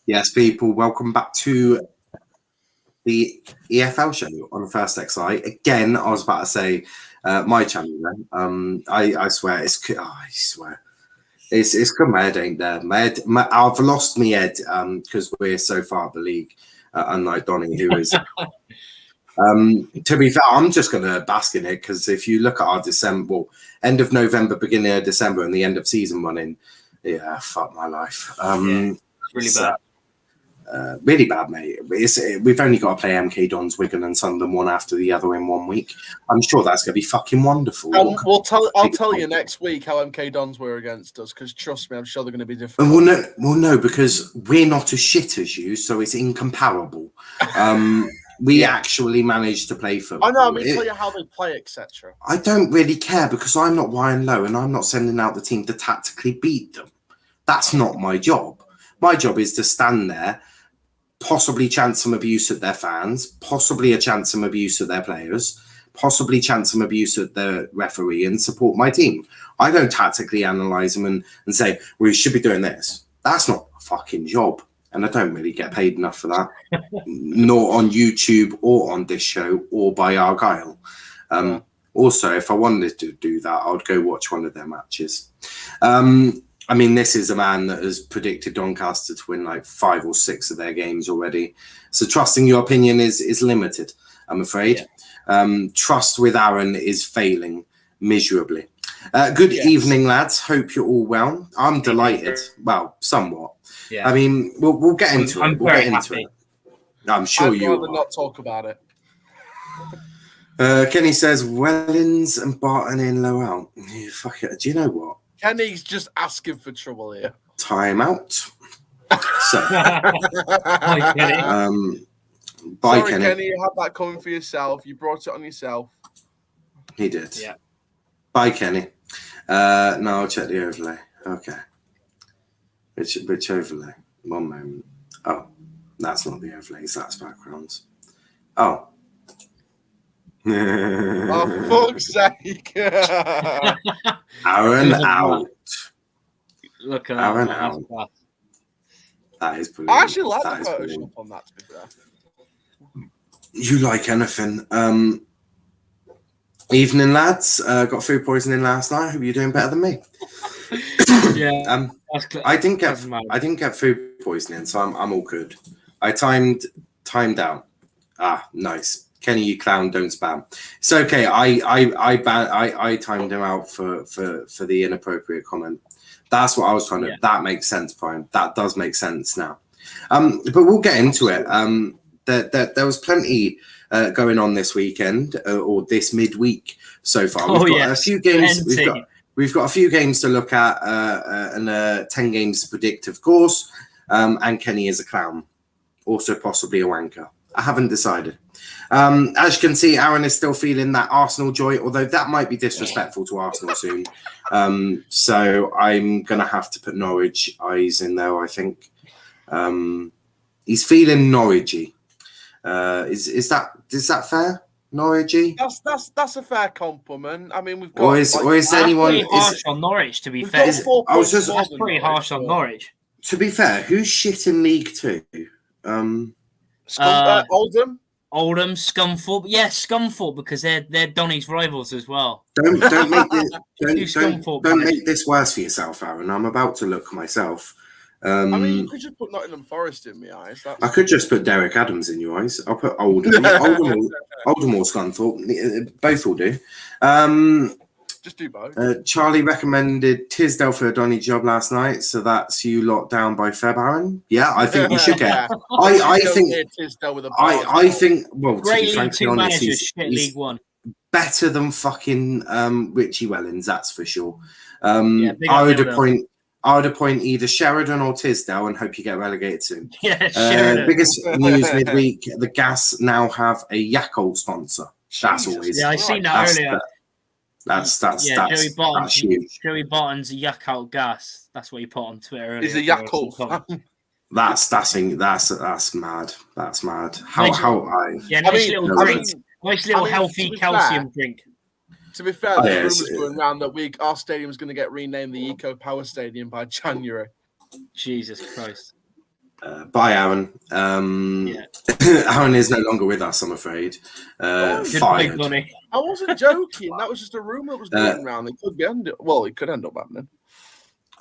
Yes, people, welcome back to the EFL show on the First XI. Again, I was about to say my channel then. I swear, it's come my head ain't there. I've lost my head because we're so far up the league, unlike Donny, who is... to be fair, I'm just going to bask in it because if you look at our end of November, beginning of December, and the end of season running, yeah, fuck my life. Really bad. Really bad, mate. We've only got to play MK Dons, Wigan, and Sunderland one after the other in 1 week. I'm sure that's going to be fucking wonderful. I'll tell you next week how MK Dons were against us because trust me, I'm sure they're going to be different. Well, no, because we're not as shit as you, so it's incomparable. We actually managed to play football. I know. I mean, tell you how they play, etc. I don't really care because I'm not Ryan Lowe and I'm not sending out the team to tactically beat them. That's not my job. My job is to stand there, possibly chance some abuse at their fans, possibly a chance some abuse at their players, possibly chance some abuse at the referee and support my team. I don't tactically analyse them and say, well, you should be doing this. That's not a fucking job. And I don't really get paid enough for that, nor on YouTube or on this show or by Argyle. Also, if I wanted to do that, I would go watch one of their matches. I mean, this is a man that has predicted Doncaster to win like 5 or 6 of their games already. So trusting your opinion is limited, I'm afraid. Yeah. Trust with Aaron is failing miserably. Good evening, lads. Hope you're all well. I'm delighted. Well, somewhat. Yeah. I mean, we'll get into it. We'll get into it. I'm sure you will. I'd rather not talk about it. Kenny says, Wellins and Barton in Lowell. Yeah, fuck it. Do you know what? Kenny's just asking for trouble here. Time out. So, Bye, Kenny. Bye, Sorry, Kenny. Kenny, you had that coming for yourself. You brought it on yourself. He did. Yeah. Bye, Kenny. No, I'll check the overlay. Okay. Which overlay? 1 moment. Oh, that's not the overlays. That's backgrounds. Oh. Oh, fuck's sake. Aaron out. Look at Aaron that. out. That is brilliant. I actually like the Photoshop on that, to be fair. You like anything. Evening, lads. Got food poisoning last night. Hope you're doing better than me. Yeah. I didn't get food poisoning, so I'm all good. I timed out. Ah, nice. Kenny, you clown, don't spam. It's okay. I timed him out for the inappropriate comment. That's what I was trying to. That makes sense, Brian. That does make sense now. But we'll get into it. There was plenty going on this weekend or this midweek so far. We've got a few games. We've got a few games to look at and 10 games to predict, of course. And Kenny is a clown, also possibly a wanker. I haven't decided. As you can see, Aaron is still feeling that Arsenal joy, although that might be disrespectful to Arsenal soon. So I'm going to have to put Norwich eyes in there, I think. He's feeling Norwichy. Is that fair? Norwichy? That's a fair compliment. I mean, we've got. Or is anyone pretty harsh on Norwich? To be fair, that's pretty harsh on Norwich. To be fair, who's shit in League Two? Oldham. Oldham, Scunthorpe. Yeah, Scunthorpe, because they're Donny's rivals as well. Don't make this worse for yourself, Aaron. I'm about to look myself. I mean, you could just put Nottingham Forest in my eyes. I could just put Derek Adams in your eyes. I'll put Oldham or Scunthorpe. Both will do. Just do both. Charlie recommended Tisdale for a Donny job last night, so that's you locked down by Feb, Aaron. Yeah, I think you should get. I think Tisdale with a I think. Well, great to be frankly League Two honest, managers, shit League One. Better than fucking Richie Wellins, that's for sure. Yeah, I would appoint either Sheridan or Tisdale and hope you get relegated soon. Yeah, Sheridan. Biggest news midweek: the Gas now have a Yakult sponsor. That's always. Yeah, I seen that earlier. That's huge. Joey Barton's Yakult gas. That's what he put on Twitter earlier. He's a Yakult. That's mad. That's mad. Nice little drink. Nice little healthy calcium drink. To be fair, Oh, there's yes. rumours going around that our stadium's going to get renamed the Eco Power Stadium by January. Jesus Christ. Bye, Aaron. Yeah. Aaron is no longer with us, I'm afraid. Oh, Goodbye, Fired. Donny. I wasn't joking. That was just a rumour that was going around. It could be it could end up happening.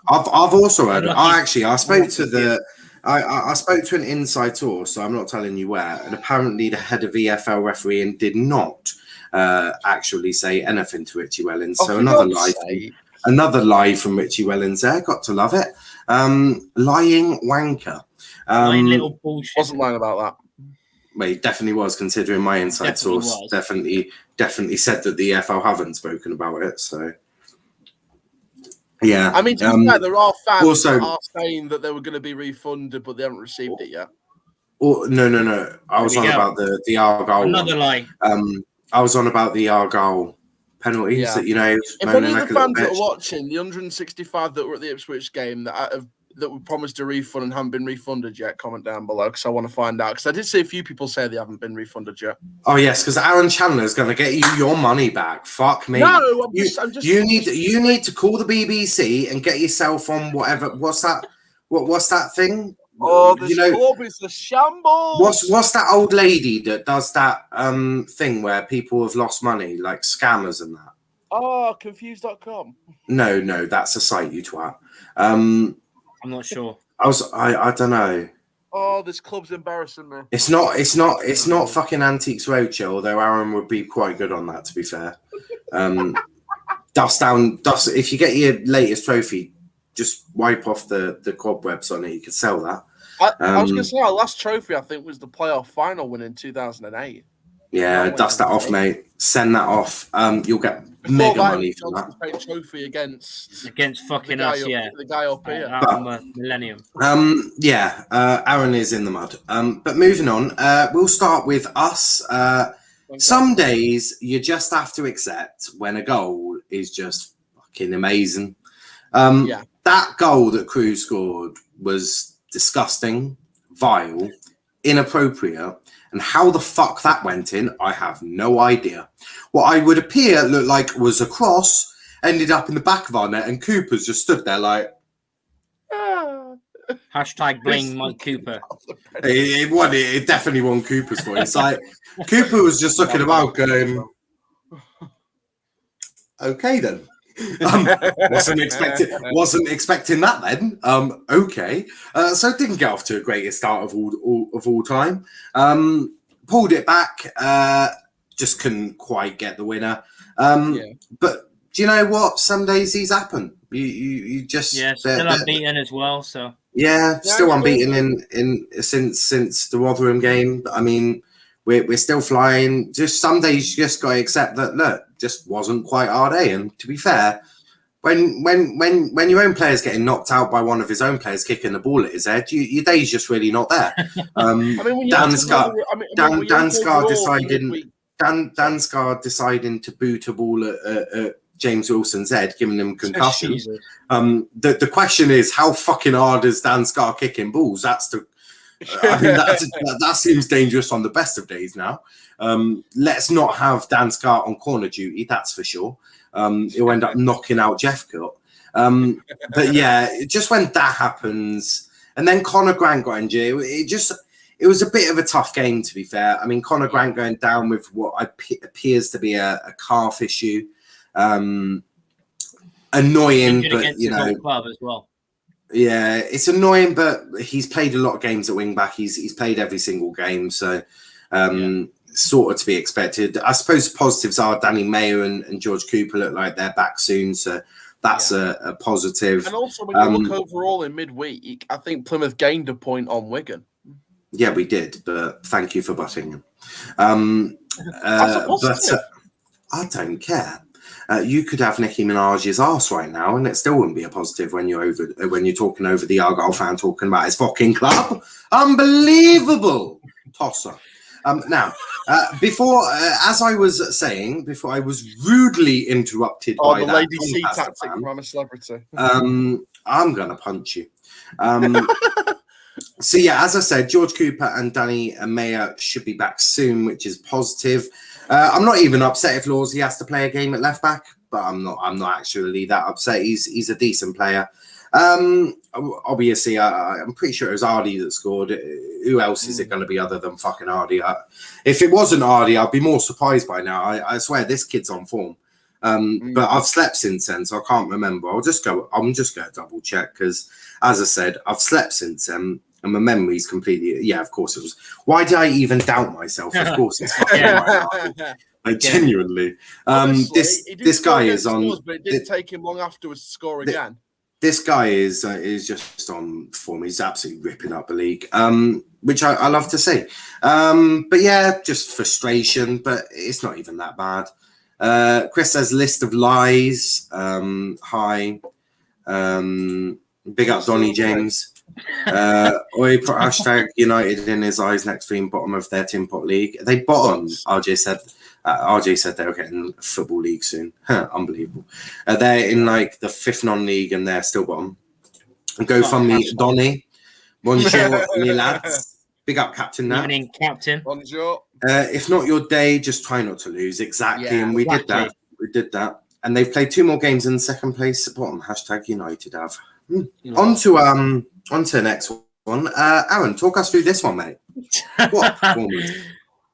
I've also heard. Unlucky. I spoke to I spoke to an inside source, so I'm not telling you where. And apparently, the head of EFL refereeing did not actually say anything to Richie Wellins. So another lie from Richie Wellins there. Got to love it. Lying wanker. Lying little bullshit. Wasn't lying about that. Well, he definitely was, considering my inside source definitely said that the EFL haven't spoken about it. So. Yeah, I mean, to be fair, there are fans also, that are saying that they were going to be refunded, but they haven't received it yet. No. I was on about the Argyle. Another lie. I was on about the Argyle penalties that If any of the fans that are watching, the 165 that were at the Ipswich game that were promised a refund and haven't been refunded yet, comment down below because I want to find out. Because I did see a few people say they haven't been refunded yet. Oh yes, because Aaron Chandler is going to get you your money back. Fuck me. No, you need to call the BBC and get yourself on whatever. What's that? What's that thing? Oh, this club is a shambles. What's that old lady that does that thing where people have lost money, like scammers and that? Oh, confused.com. No, that's a site, you twat. I'm not sure. I don't know. Oh, this club's embarrassing me. It's not fucking Antiques Roadshow, although Aaron would be quite good on that, to be fair. Dust. If you get your latest trophy, just wipe off the cobwebs on it. You could sell that. I was going to say our last trophy, I think, was the playoff final win in 2008. Yeah, dust that off, mate. Send that off. You'll get mega money for that. Trophy against fucking us, the guy up here. Millennium. Aaron is in the mud. But moving on, we'll start with us. Some days you just have to accept when a goal is just fucking amazing. That goal that Cruz scored was disgusting, vile, inappropriate. And how the fuck that went in, I have no idea. What I would look like was a cross, ended up in the back of our net, and Cooper's just stood there like... Hashtag blame Mike Cooper. It definitely won Cooper's for it. It's like, Cooper was just looking about going, okay then. Wasn't expecting that then. Okay. So it didn't get off to a greatest start of all time. Pulled it back. Just couldn't quite get the winner. But do you know what? Some days these happen. You just still unbeaten as well. So still unbeaten in since the Rotherham game. I mean, we're still flying. Just some days you just got to accept that. Look, just wasn't quite our day. And to be fair, when your own player's getting knocked out by one of his own players kicking the ball at his head, your day's just really not there. Dan Scar deciding to boot a ball at James Wilson's head, giving him concussion. The question is, how fucking hard is Dan Scar kicking balls? That seems dangerous on the best of days now. Let's not have Dan Scar on corner duty, that's for sure. He'll end up knocking out Jeff Cut. But yeah, just when that happens, and then Conor Grant got injured, it was a bit of a tough game, to be fair. I mean, Conor Grant going down with what appears to be a calf issue. Annoying, but club as well. Yeah, it's annoying, but he's played a lot of games at wing back. He's played every single game, so sort of to be expected. I suppose positives are Danny Mayer and George Cooper look like they're back soon, so that's a positive. And also, when you look overall in midweek, I think Plymouth gained a point on Wigan. Yeah, we did, but thank you for butting him. But I don't care. You could have Nicki Minaj's arse right now, and it still wouldn't be a positive when you're talking over the Argyle fan talking about his fucking club. Unbelievable tosser. Now, before I was rudely interrupted by the that Lady C tactic from a celebrity. I'm gonna punch you. So yeah, as I said, George Cooper and Danny Mayer should be back soon, which is positive. I'm not even upset if Lawsley has to play a game at left back, but I'm not actually that upset. He's a decent player. Obviously, I'm pretty sure it was Ardy that scored. Who else is it going to be other than fucking Ardy? If it wasn't Ardy, I'd be more surprised by now. I swear this kid's on form. But I've slept since then, so I can't remember. I'm just going to double check because, as I said, I've slept since then. And my memory's completely, yeah, of course it was. Why did I even doubt myself? Of course it's fucking like, genuinely. This guy is on. Scores, but it didn't take him long afterwards to score again. This guy is just on form. He's absolutely ripping up the league, which I love to see. But yeah, just frustration, but it's not even that bad. Chris says list of lies. Hi. Big up Donny James. Oi, put hashtag United in his eyes next to him, bottom of their Tin Pot League. They bottom, RJ said they were getting Football League soon. Unbelievable. They're in like the 5th non-league and they're still bottom. And go from me, Donny. Bonjour, les lads. Big up, Captain Nat. Evening, Captain. Bonjour. If not your day, just try not to lose. Exactly. Yeah, and we did that. We did that. And they've played 2 more games in second place at bottom. Hashtag United have. On to the next one. Aaron, talk us through this one, mate. What performance?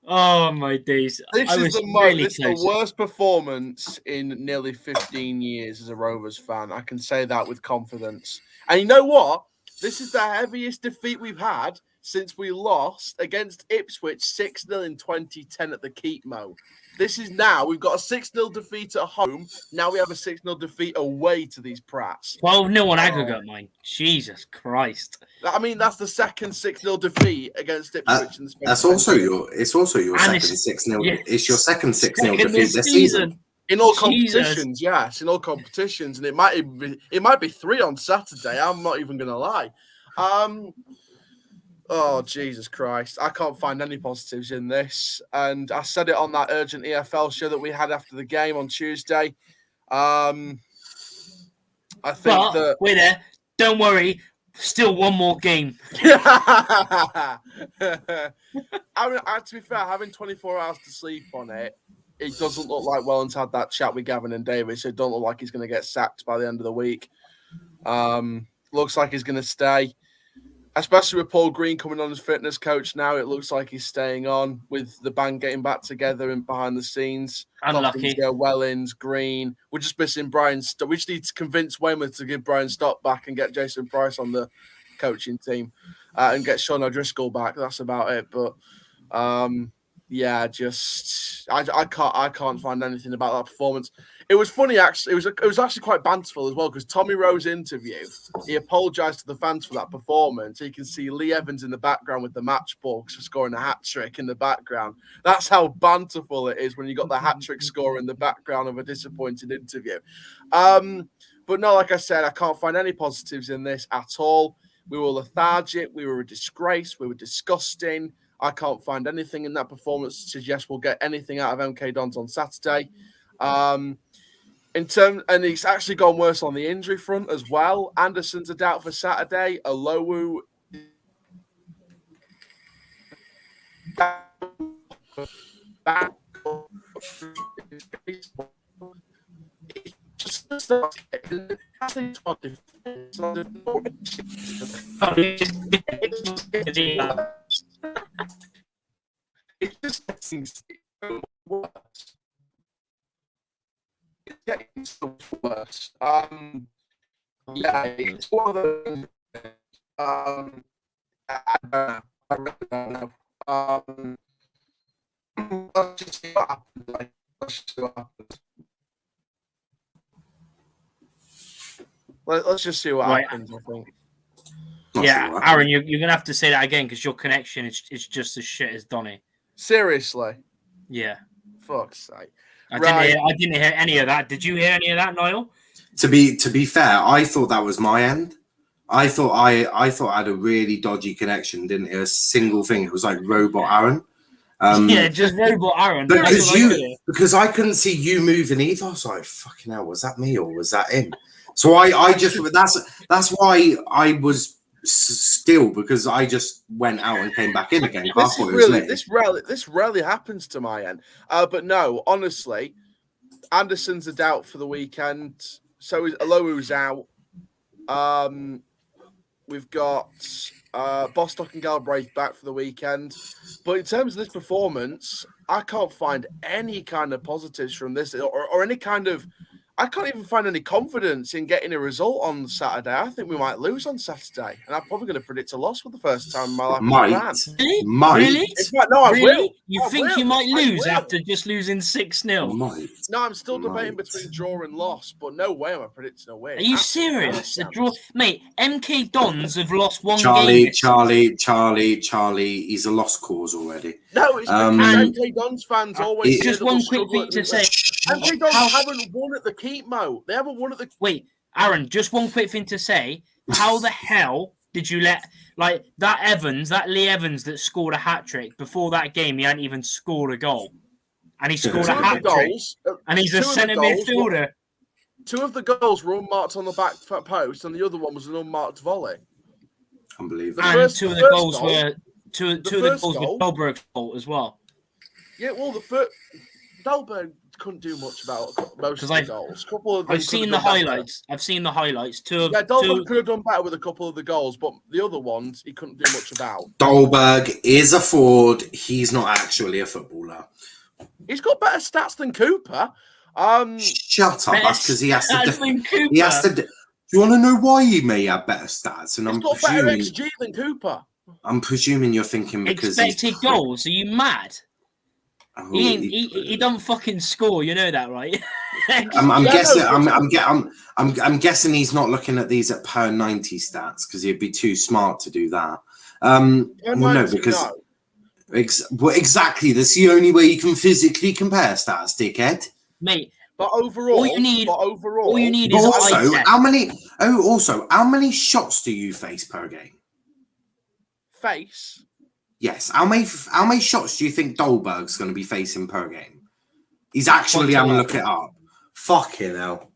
Oh my days! This is the worst performance in nearly 15 years as a Rovers fan. I can say that with confidence. And you know what? This is the heaviest defeat we've had since we lost against Ipswich 6-0 in 2010 at the Keepmo. This is now, we've got a 6-0 defeat at home. Now we have a 6-0 defeat away to these prats. 12-0 on aggregate, mine. Jesus Christ. I mean, that's the second 6-0 defeat against Ipswich. It's also your second 6-0. Yeah, it's your second 6-0 defeat this season. In all competitions, yes, in all competitions. And it might be 3 on Saturday. I'm not even going to lie. Oh, Jesus Christ. I can't find any positives in this. And I said it on that urgent EFL show that we had after the game on Tuesday. I think that... We're there. Don't worry. Still one more game. I mean, to be fair, having 24 hours to sleep on it, it doesn't look like Wellins had that chat with Gavin and David, so it don't look like he's going to get sacked by the end of the week. Looks like he's going to stay. Especially with Paul Green coming on as fitness coach now, it looks like he's staying on with the band getting back together and behind the scenes. Unlucky. Wellins, Green. We're just missing Brian. We just need to convince Weymouth to give Brian Stott back and get Jason Price on the coaching team and get Sean O'Driscoll back. That's about it. But yeah, just I can't find anything about that performance. It was funny actually. It was actually quite banterful as well because Tommy Rowe's interview, he apologised to the fans for that performance. You can see Lee Evans in the background with the matchball for scoring a hat trick in the background. That's how banterful it is when you got the hat trick score in the background of a disappointed interview. But no, like I said, I can't find any positives in this at all. We were lethargic. We were a disgrace. We were disgusting. I can't find anything in that performance to suggest we'll get anything out of MK Dons on Saturday. And it's actually gone worse on the injury front as well. Anderson's a doubt for Saturday. Olowu it's just getting worse. It's getting so much worse. Yeah, it's one of those. I don't know. Let's just see what happens. Let's just see what happens, I think. Yeah, Aaron, you're going to have to say that again because your connection is just as shit as Donny. Seriously? Yeah. Fuck's sake. I didn't hear any of that. Did you hear any of that, Niall? To be fair, I thought that was my end. I thought I had a really dodgy connection, didn't hear a single thing. It was like Robot Aaron. Yeah, just Robot Aaron. Because I couldn't see you moving either. I was like, fucking hell, was that me or was that him? So I just that's why I was Still, because I just went out and came back in again. This rarely happens to my end. But no, honestly, Anderson's a doubt for the weekend. So is Alohu's out. We've got Bostock and Galbraith back for the weekend. But in terms of this performance, I can't find any kind of positives from this or any kind of... I can't even find any confidence in getting a result on Saturday. I think we might lose on Saturday. And I'm probably going to predict a loss for the first time in my life. Really? In fact, no, I will. You think you might lose after just losing 6-0? No, I'm still debating between draw and loss, but no way am I predicting a win. Are you serious? A draw? Mate, MK Dons have lost one game. Charlie, he's a lost cause already. No, it's because MK Dons fans always... Just one quick thing to say. MK Dons haven't won at the Keep, Mo. They haven't won at the... Wait, Aaron, just one quick thing to say. How the hell did you let... Like, that Lee Evans that scored a hat-trick, before that game, he hadn't even scored a goal. And he scored a hat-trick. And he's a centre midfielder. Two of the goals were unmarked on the back post, and the other one was an unmarked volley. Unbelievable. And two of the goals were Dolberg's fault as well. Yeah, well, the first... Dolberg couldn't do much about most of the goals. I've seen the highlights. Dolberg could have done better with a couple of the goals, but the other ones he couldn't do much about. Dolberg is a forward. He's not actually a footballer. He's got better stats than Cooper. Shut up! That's because he has to. He has to. Do you want to know why he may have better stats? And he's got better XG than Cooper. I'm presuming you're thinking because expected goals. Are you mad? Oh, he don't fucking score, you know that, right? I'm guessing he's not looking at these at per 90 stats because he'd be too smart to do that. Exactly. That's the only way you can physically compare stats, dickhead. Mate, but overall, all you need is how many shots do you face per game? Face. Yes. How many shots do you think Dolberg's going to be facing per game? He's actually having to look it up. Fucking hell.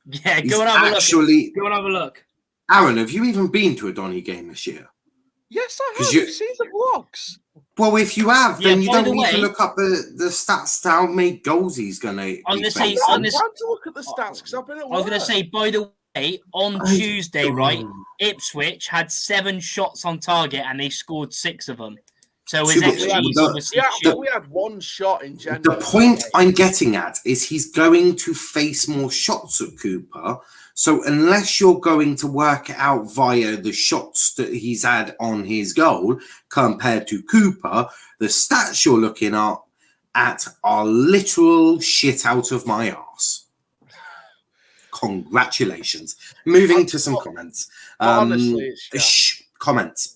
Yeah, go and have a look. Aaron, have you even been to a Donny game this year? Yes, I have. You've seen the vlogs. Well, if you have, then you don't need to look up the stats to how many goals he's going to. I'm trying to look at the stats because I've been at work. I was going to say, by the way, on Tuesday, right, Ipswich had 7 shots on target and they scored 6 of them. So we had 1 shot in January. The point I'm getting at is he's going to face more shots at Cooper. So unless you're going to work it out via the shots that he's had on his goal compared to Cooper, the stats you're looking at are literal shit out of my arse. Congratulations. Moving to some comments. Honestly, comments.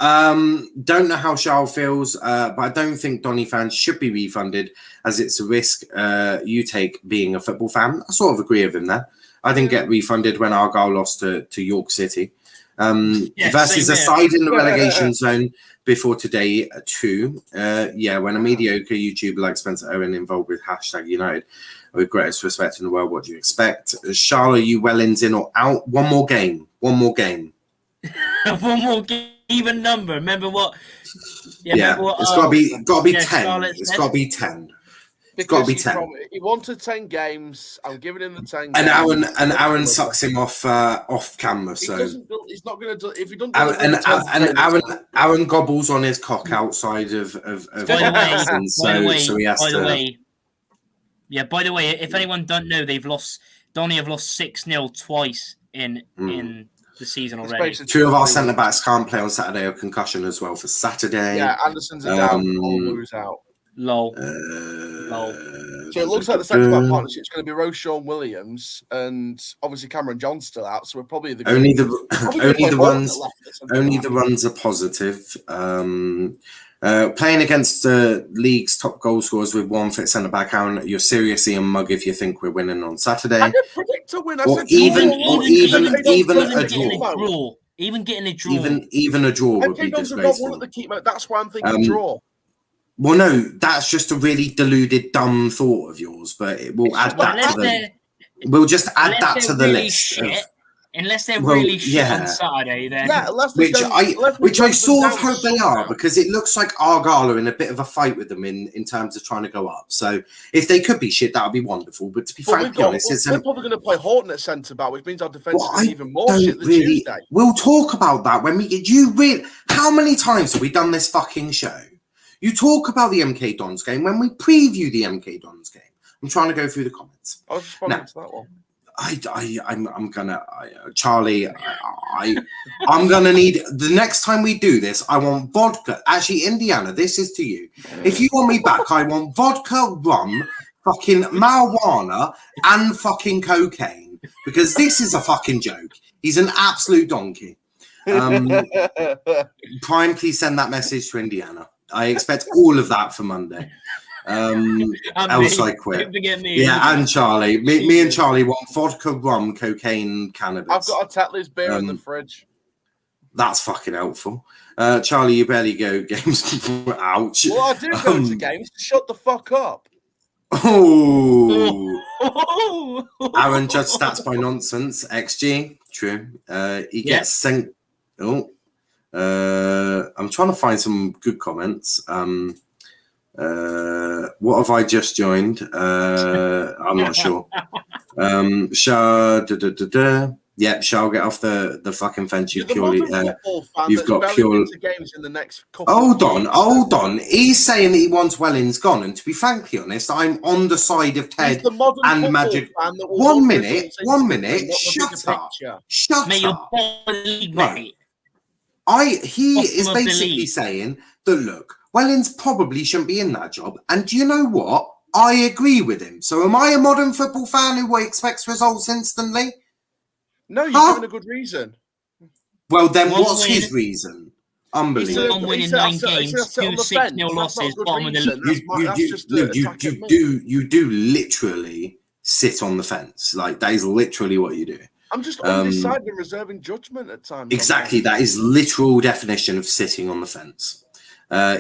Don't know how Charles feels, but I don't think Donny fans should be refunded as it's a risk you take being a football fan. I sort of agree with him there. I didn't get refunded when Argyle lost to York City. Versus a side in the relegation zone before today too. When a mediocre YouTuber like Spencer Owen involved with #United, with greatest respect in the world, what do you expect? Charlotte, you Wellins in or out? One more game. One more game, even number. Remember what? It's got to be 10. It's got to be 10. It's got to be 10. He wanted 10 games. I'm giving him the 10 games. And Aaron sucks him off camera. So he's not going to do. If he doesn't. Aaron gobbles on his cock outside of. By the way, if anyone don't know, Donny have lost 6-0 twice in the season already. 2 of our centre backs can't play on Saturday or concussion as well for Saturday. Yeah, Anderson's down. Lulu's out. Lol. So it looks like the centre back partnership is going to be Roshan Williams and obviously Cameron John's still out. So we're probably only the runs are positive. Playing against the league's top goal scorers with 1 fit centre back, Aaron, you're seriously a mug if you think we're winning on Saturday. I didn't predict a win. I said even a draw. Even getting a draw. Even a draw would be disgraceful. That's why I'm thinking draw. Well, no, that's just a really deluded, dumb thought of yours, but it will add that to the. We'll just add that to the list. Unless they're Well, really shit yeah. on Saturday, then Yeah, unless they which don't- I unless they which I don't sort of down hope they somehow. are, because it looks like Argyle are in a bit of a fight with them in terms of trying to go up. So if they could be shit, that would be wonderful. But to be frankly honest, it's we're probably going to play Horton at centre back, which means our defence well, is going to be even more shit than really. Tuesday. We'll talk about that when we get you. How many times have we done this fucking show? You talk about the MK Dons game when we preview the MK Dons game. I'm trying to go through the comments. I was responding to that one. I'm gonna Charlie. I'm gonna need the next time we do this. I want vodka. Actually, Indiana, this is to you. If you want me back, I want vodka, rum, fucking marijuana, and fucking cocaine, because this is a fucking joke. He's an absolute donkey. Prime, please send that message to Indiana. I expect all of that for Monday. Else I quit. Don't forget me. Yeah, and Charlie. Me and Charlie want vodka, rum, cocaine, cannabis. I've got a Tetley's beer in the fridge. That's fucking helpful. Charlie, you barely go games. Ouch. Well, I do go to games. Shut the fuck up. Oh. Aaron judge stats by nonsense. XG. True. He gets sent. Oh. I'm trying to find some good comments. What have I just joined? I'm not sure. Yep, shall get off the fucking fence. You purely you've got pure games in the next couple. Hold on. He's saying that he wants Wellins gone, and to be frankly honest, I'm on the side of Ted and Magic. 1 minute. Shut up. Mate, you're Right. He is basically saying that look, Wellins probably shouldn't be in that job. And do you know what? I agree with him. So am I a modern football fan who expects results instantly? No, you're giving a good reason. Well, then what's his reason? Unbelievable. One winning 9 games, 2 6-0 losses, bottom of the league. You do literally sit on the fence. Like, that is literally what you do. I'm just undecided and reserving judgment at times. Exactly. That is literal definition of sitting on the fence.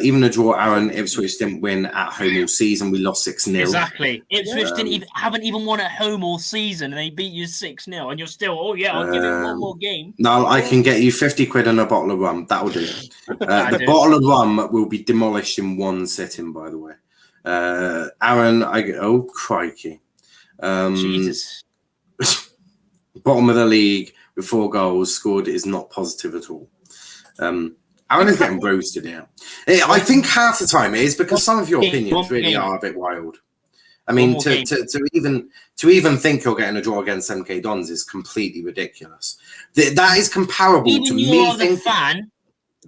Even a draw, Aaron, Ipswich didn't win at home all season. We lost 6-0. Exactly. Ipswich haven't even won at home all season, and they beat you 6-0, and you're still, I'll give it one more game. No, I can get you 50 quid and a bottle of rum. That'll do. The bottle of rum will be demolished in one sitting, by the way. Aaron, oh, crikey. Jesus. Bottom of the league with 4 goals scored is not positive at all. Aaron is getting roasted here. I think half the time it is because some of your opinions really are a bit wild. I mean, to even think you're getting a draw against MK Dons is completely ridiculous. That is comparable even to you me. Are the fan,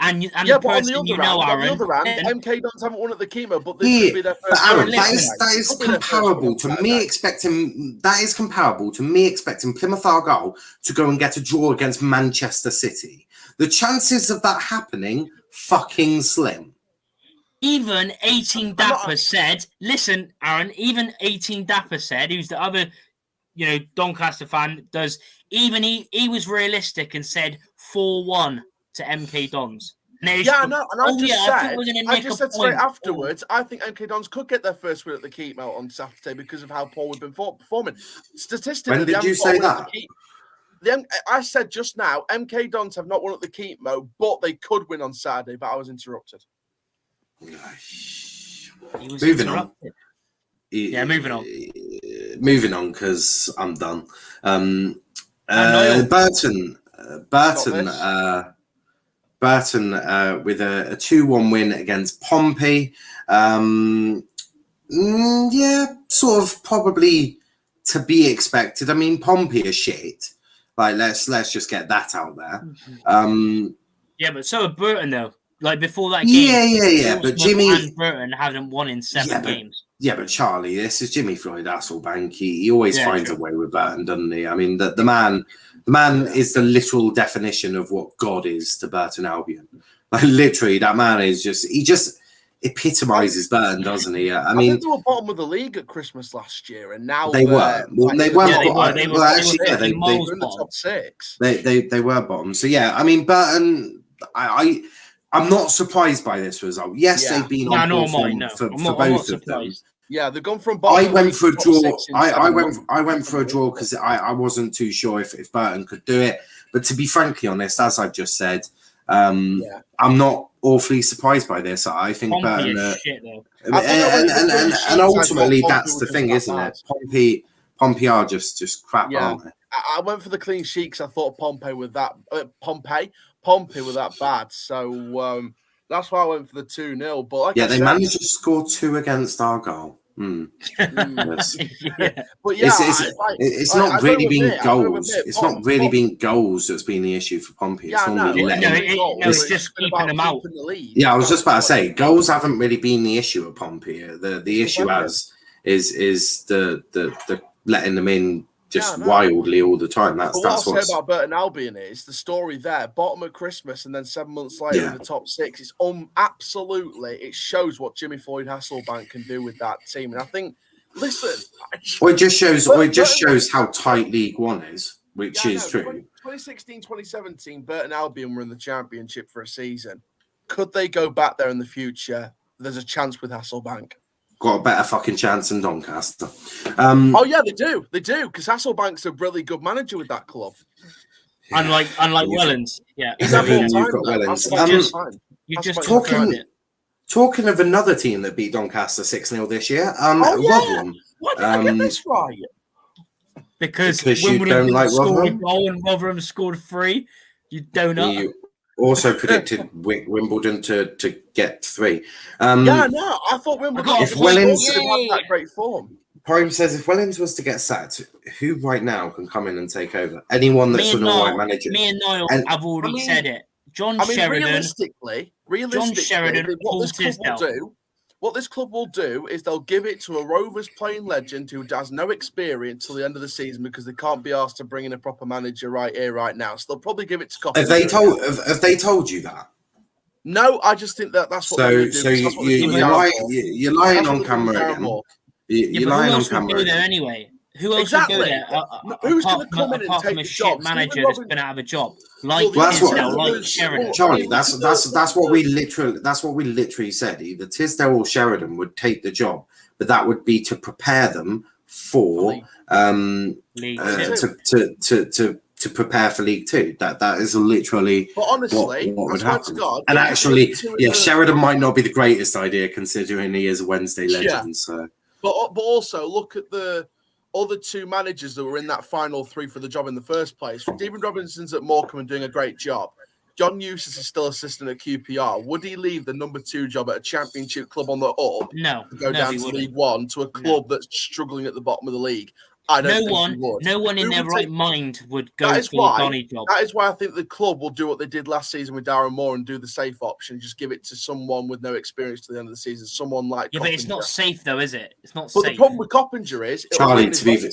and the person you know, Aaron. MK Dons haven't won at the chemo, but this could be their first. Aaron, that is comparable to me expecting. That is comparable to me expecting Plymouth Argyle to go and get a draw against Manchester City. The chances of that happening fucking slim. Even 18 Dapper said, listen, Aaron, even 18 Dapper said, who's the other, Doncaster fan, he was realistic and said 4-1 to MK Dons. I just said straight afterwards, I think MK Dons could get their first win at the Keepmoat on Saturday because of how poor we've been performing. Statistically, when did you say that? I said just now, MK Dons have not won at the Keepmoat, but they could win on Saturday, but I was interrupted. Moving on. Yeah, moving on. Moving on, because I'm done. Burton with a 2-1 win against Pompey. Sort of probably to be expected. I mean, Pompey is shit. Like, let's just get that out there. But so are Burton, though. Like, before that game. Yeah. But Jimmy and Burton haven't won in 7 games. Yeah, but Charlie, this is Jimmy Floyd Hasselbank. He always finds a way with Burton, doesn't he? I mean, the man is the literal definition of what God is to Burton Albion. Like, literally, that man is he just epitomises Burton, doesn't he? I mean, they were bottom of the league at Christmas last year, and now they were. Well, they were. They were in the top 6. They were bottom. So yeah, I mean, Burton. I'm not surprised by this result. Yes, they've been on for both of them. Yeah, they've gone from bottom. I went for a to top draw. 6 in I 7 months. went for a draw because I wasn't too sure if Burton could do it. But to be frankly honest, as I've just said, I'm not awfully surprised by this. I think Pompey Burton. is shit though. And ultimately, Pompey that's was the just thing, that isn't bad. it? Pompey are just crap, Yeah. aren't they? I went for the clean sheet because I thought Pompey with that bad. So that's why I went for the 2-0. But like They managed to score 2 against Argyle. Yes. But yeah, it's not really been goals. It's not really been goals that's been the issue for Pompey. It's it's just keeping them out. The lead. Yeah, I was just about to say goals haven't really been the issue at Pompey. The issue is the letting them in just wildly all the time. That's what I'll say about Burton Albion is the story there, bottom at Christmas and then 7 months later in the top 6. It's absolutely, it shows what Jimmy Floyd Hasselbank can do with that team. And I think, listen, it just shows how tight League One is, which is true. 2016-2017, Burton Albion were in the Championship for a season. Could they go back there in the future? There's a chance with Hasselbank. Got a better fucking chance than Doncaster. Oh yeah, they do, because Hasselbank's a really good manager with that club. Unlike Wellins, he's had more time. You've got Wellins. You just talking of another team that beat Doncaster 6-0 this year. Rotherham. Why did I get this right? Because you don't like Rotherham. Goal and Rotherham scored 3. You donut. You also predicted Wimbledon to get 3. I thought Wimbledon if Wellins had that great form. Prime says if Wellins was to get sacked, who right now can come in and take over? Anyone that's an all-right manager. Me and Niall have already said it. Sheridan. Realistically, what this club will do is they'll give it to a Rovers playing legend who has no experience till the end of the season because they can't be asked to bring in a proper manager right here, right now. So they'll probably give it to Coppinger. Have they told you that? No, I just think that's what they do. So you're lying on camera again. You're lying on camera again. Anyway. Who else would go there? Who's going to come in and take the job? Manager that's been out of a job, Sheridan. Charlie, that's what we literally said. Either Tisdale or Sheridan would take the job, but that would be to prepare them for to prepare for League Two. That is literally. But honestly, what would happen. And actually, Sheridan might not be the greatest idea considering he is a Wednesday legend. Yeah. So, but also look at the other 2 managers that were in that final 3 for the job in the first place. Stephen Robinson's at Morecambe and doing a great job. John Eustace is still assistant at QPR. Would he leave the number 2 job at a Championship club on the up? No. To go down to League One to a club that's struggling at the bottom of the league? I don't think he would. No one in their right mind would go for the Donny job. That is why I think the club will do what they did last season with Darren Moore and do the safe option. Just give it to someone with no experience to the end of the season. Someone like Coppinger. But it's not safe though, is it? It's not safe. But the problem with Coppinger is Charlie. To be fair,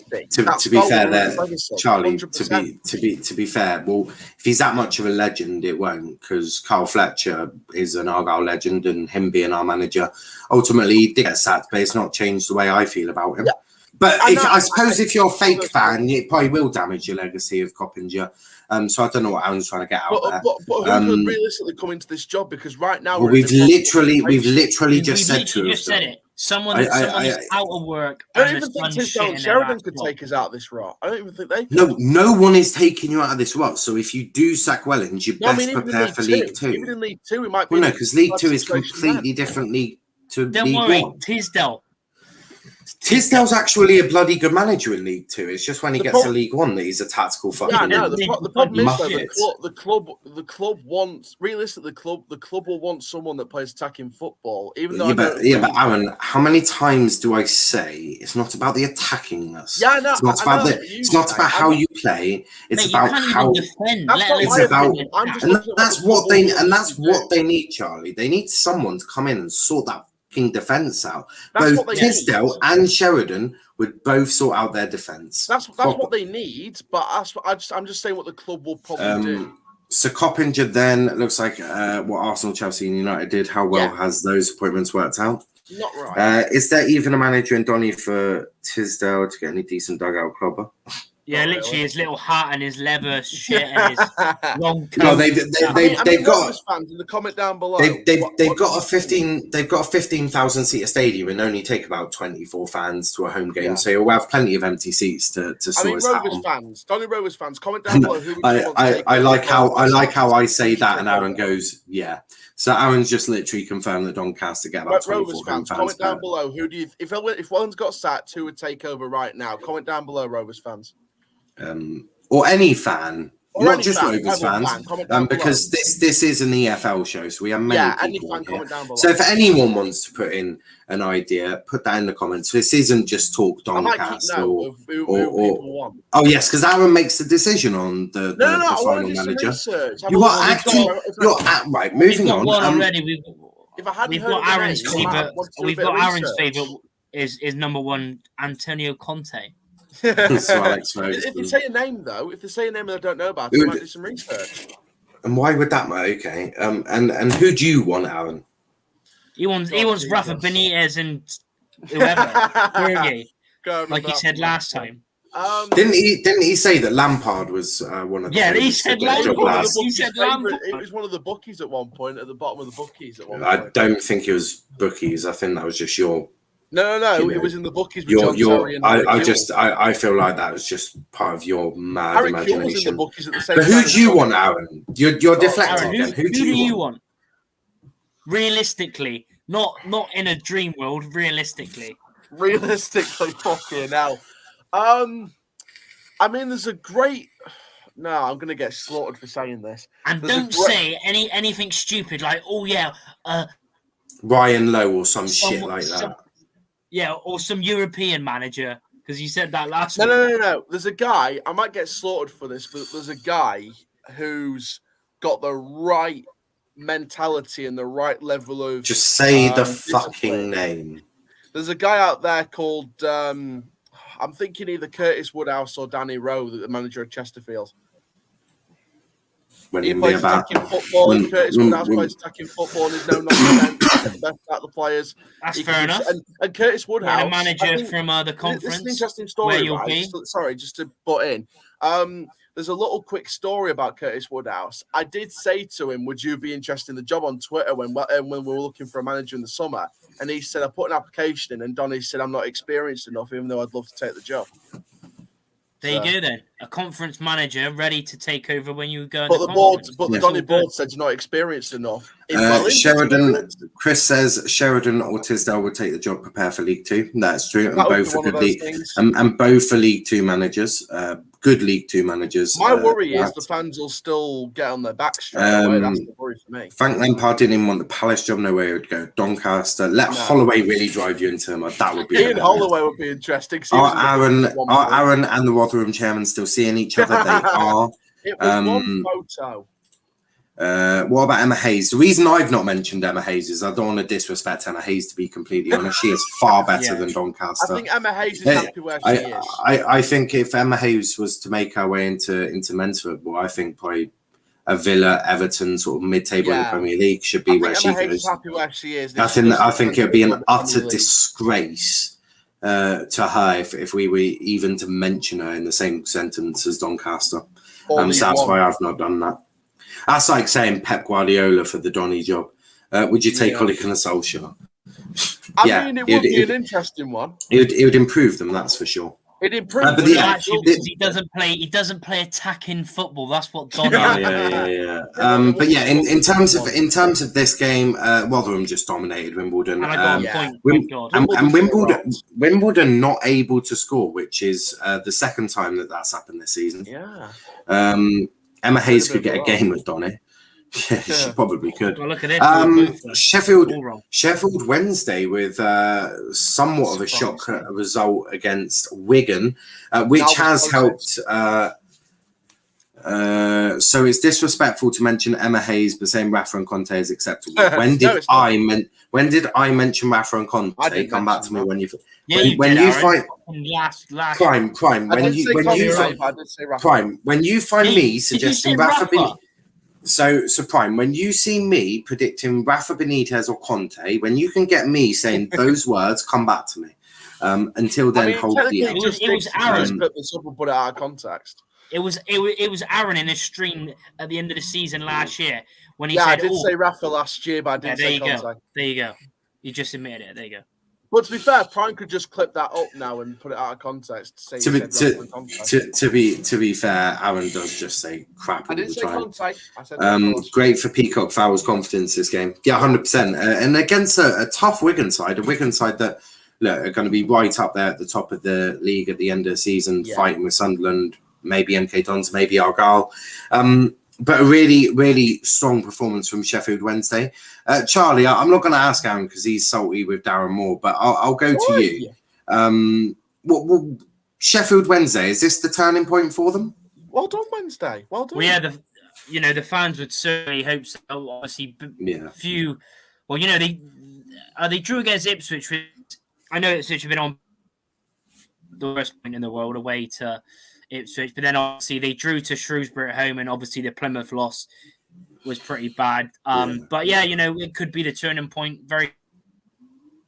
there, Charlie. To be fair, well, if he's that much of a legend, it won't because Carl Fletcher is an Argyle legend, and him being our manager, ultimately he did get sacked, but it's not changed the way I feel about him. Yeah. But I suppose if you're a fake fan, it probably will damage your legacy of Coppinger. So I don't know what Aaron's trying to get out there. But who could realistically come into this job? Because right now we've literally just said it. Someone is out of work. I don't even think Tisdale Sheridan could take us out of this rot. I don't even think they could. No one is taking you out of this rot. So if you do sack Wellins, you best prepare for League Two. Even in League Two, it might be. Well, no, because League Two is completely different league to League One. Don't worry, Tisdale's actually a bloody good manager in League Two. It's just when he gets to League One that he's a tactical fucking. Yeah, no. The problem is though, the club wants realistically the club will want someone that plays attacking football. Even though but Aaron, how many times do I say it's not about the attackingness? Yeah, no. It's not about how you play. It's about how. It's about, and that's what they need, Charlie. They need someone to come in and sort that defense out. Both Tisdale and Sheridan would both sort out their defense. That's what they need. But I'm just saying what the club will probably do. So Coppinger then looks like what Arsenal, Chelsea, and United did. How well has those appointments worked out? Not right. Is there even a manager in Donny for Tisdale to get any decent dugout clubber? Yeah, Not literally really. his little hat and his leather shit and his long coat. No, I they've mean, got Rovers fans in the comment down below. they've what got a do you think? 15,000 seater stadium and only take about 24 fans to a home game, Yeah. so you'll have plenty of empty seats to I sort mean, us out Rovers on. fans, Donny Rovers fans, comment down below who would you want to I take like over. how I say that, and Aaron over? goes, yeah. So Aaron's just literally confirmed that Doncaster get about 24 Rovers home fans, fans. comment down below who do you if Wellins got sacked, who would take over right now? Comment down below, Rovers fans. Or any fan, Or not any just fan, Rovers Pebble fans, fan, comment down because this is an EFL show, so we have many any people fan, on here. comment down below. So if anyone wants to put in an idea, put that in the comments. This isn't just talk I might keep Doncaster note of who people want. Oh yes, because Aaron makes the decision on the No, I final want to do manager. some research. You are acting. Right. Moving We've got on. one already. If I hadn't We've heard got of the Aaron's name, I favourite. want to do a We've bit got of Aaron's research. favourite is number one, Antonio Conte. So Alex If they say a name though, if they say a name and I don't know about it, I might do some research. And why would that matter? Okay. And who do you want, Aaron? He wants Jesus. Rafa Benitez and whoever, Fergie, like he said last time. Didn't he say that Lampard was one of the Yeah, he favourites said to get the job Lampard. last? He said Lampard. It was one of the bookies at one point, at the bottom of the bookies at one I point. don't think it was bookies. I think that was just your. No. You know, It was in the bookies with John Terry and Harry Kewell. I feel like that was just part of your mad Harry Kewell was in the imagination. bookies at the same But time. who do you want, Aaron? You're deflecting Aaron, again. who do you want? Realistically, not in a dream world. Realistically, Fucking hell. I mean, there's a great. No, I'm gonna get slaughtered for saying this. and don't say anything stupid like, "Oh yeah, Ryan Lowe or some shit like that. Yeah, or some European manager, because you said that last No, week. no. There's a guy. I might get slaughtered for this, but there's a guy who's got the right mentality and the right level of. Just say the discipline. fucking name. There's a guy out there called. I'm thinking either Curtis Woodhouse or Danny Rowe, the manager of Chesterfield. When He you plays about attacking football. Curtis Woodhouse plays attacking football and is no nonsense. Get the best out of the players. That's He fair can- enough. And Curtis Woodhouse, And a manager I think- from the This conference. is an interesting story, where you'll right? be. Sorry, just to butt in. There's a little quick story about Curtis Woodhouse. I did say to him, "Would you be interested in the job?" on Twitter when we were looking for a manager in the summer, and he said, "I put an application in," and Donny said, "I'm not experienced enough, even though I'd love to take the job." There you go then. A conference manager ready to take over when you go. But the board, conference. but the Yeah. Donny board said you're not experienced enough. Wellins, Sheridan, Chris says Sheridan or Tisdale would take the job. Prepare for League Two. That's true, and that would both be are one of good those league, things. and both are League Two managers. Good League Two managers. My worry is right. the fans will still get on their back straight away. That's the worry for me. Frank Lampard didn't even want the Palace job. No way he would go. Doncaster. Let Holloway really drive you into him. That would be. Ian Holloway would be interesting. Are Aaron and the Rotherham chairman still seeing each other? They are. It was one photo. What about Emma Hayes? The reason I've not mentioned Emma Hayes is I don't want to disrespect Emma Hayes, to be completely honest. She is far better than Doncaster. I think Emma Hayes is happy where she is. I think if Emma Hayes was to make her way into men's football, I think probably a Villa, Everton sort of mid-table in the Premier League should be where she Emma Hayes goes. is happy where she is. I think it would be an utter disgrace to her if we were even to mention her in the same sentence as Doncaster. So that's why I've not done that. That's like saying Pep Guardiola for the Donny job. Would you take Ole Gunnar Solskjaer? I mean, it would be an interesting one. It would improve them, that's for sure. It improved. But he doesn't play attacking football. That's what Donny. Yeah. But yeah, in terms of this game, Rotherham just dominated Wimbledon. And I got a point. And Wimbledon not able to score, which is the second time that's happened this season. Yeah. Emma Hayes could get a game with Donny. Yeah, she probably could. Well, look at it. Sheffield Wednesday with somewhat of a shock result against Wigan, which has helped. So it's disrespectful to mention Emma Hayes, but saying Rafa and Conte is acceptable. When did I mention Rafa and Conte? Come back to me when you. When you find me suggesting Rafa Benitez. So Prime, when you see me predicting Rafa Benitez or Conte, when you can get me saying those words, come back to me. Until then, hold the technically, L. It was Aaron. Clip this up and put it out of context. It was Aaron in his stream at the end of the season last year when he Yeah, said, I did say Rafa last year, but I didn't say Conte. There you go. You just admitted it. There you go. But to be fair, Prime could just clip that up now and put it out of context. To be fair, Aaron does just say crap all I didn't the say time. Conte. I said Great for Peacock Fowler's confidence this game. Yeah, 100%. And against a tough Wigan side that look, are going to be right up there at the top of the league at the end of the season, fighting with Sunderland, maybe MK Dons, maybe Argyle. But a really, really strong performance from Sheffield Wednesday. Charlie, I'm not going to ask Aaron because he's salty with Darren Moore, but I'll go to you. Sheffield Wednesday, is this the turning point for them? Well done, Wednesday. Well done. Well, yeah, the fans would certainly hope so. Obviously, few. Well, they drew against Ipswich. I know Ipswich have been on the worst point in the world away to Ipswich, but then obviously they drew to Shrewsbury at home, and obviously the Plymouth loss was pretty bad. But it could be the turning point.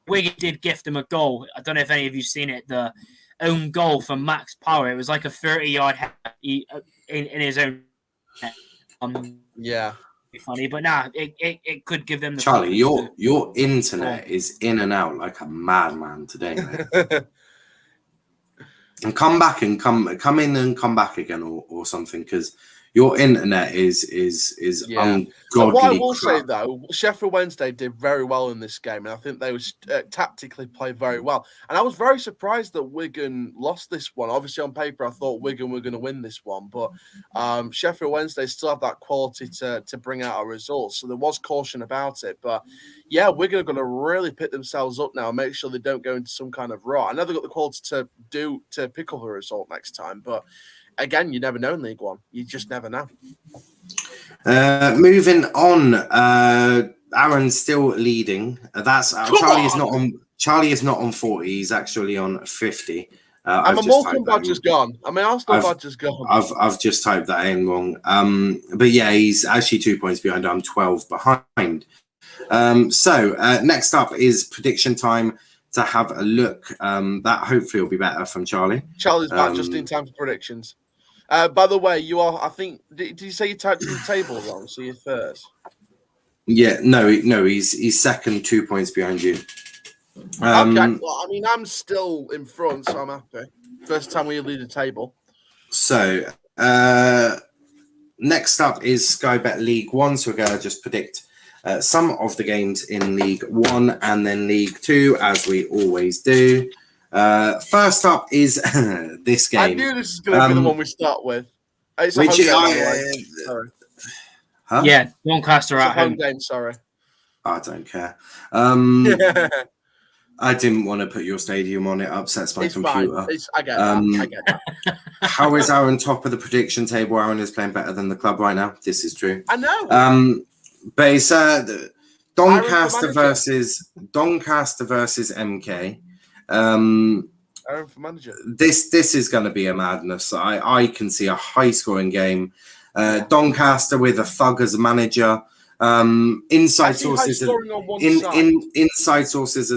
Wigan did gift them a goal. I don't know if any of you seen it. The own goal from Max Power. It was like a 30-yard in his own. Funny, but it could give them the. Charlie, your internet is in and out like a madman today, mate. And come back and come in and come back again or something, because your internet is ungodly. So what I will crap. say though, Sheffield Wednesday did very well in this game, and I think they was tactically played very well. And I was very surprised that Wigan lost this one. Obviously, on paper, I thought Wigan were going to win this one, but Sheffield Wednesday still have that quality to bring out a result. So there was caution about it, but yeah, Wigan are going to really pick themselves up now and make sure they don't go into some kind of rot. I know they've got the quality to pick up a result next time, but. Again, you never know in League One. You just never know. Moving on, Aaron's still leading. Charlie is not on 40. He's actually on 50. And my Morecambe badge is gone. I mean, Arsenal badge is gone. I've just typed that in wrong. But yeah, he's actually 2 points behind. I'm 12 behind. So next up is prediction time. To have a look, that hopefully will be better from Charlie. Charlie's back just in time for predictions. By the way, you are. I think. Did you say you typed in the table wrong? So you're third. Yeah, no. He's second, 2 points behind you. Okay. Well, I mean, I'm still in front, so I'm happy. First time we lead the table. So next up is Sky Bet League One. So we're gonna just predict. Some of the games in League One and then League Two, as we always do. First up is this game. I knew this was going to be the one we start with. It's a home game, sorry. Huh? Yeah, Doncaster at home. Game, sorry. I don't care. I didn't want to put your stadium on. It upsets my computer. I get that. How is Aaron top of the prediction table? Aaron is playing better than the club right now. This is true. I know. But it's Doncaster versus MK. Aaron for manager. This is going to be a madness. I can see a high scoring game. Doncaster with a thug as a manager. Inside sources are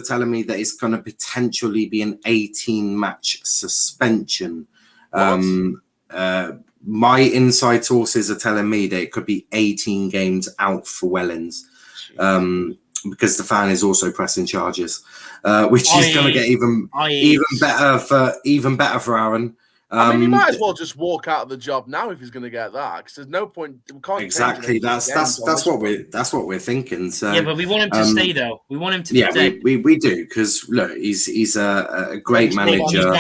telling me that it's going to potentially be an 18-match suspension. My inside sources are telling me that it could be 18 games out for Wellins, because the fan is also pressing charges, which is going to get even better for Aaron. I mean, he might as well just walk out of the job now if he's going to get that, because there's no point. We can't exactly. That's what we're thinking. So yeah, but we want him to stay though. We want him to. Yeah, we do, because look, he's a great manager.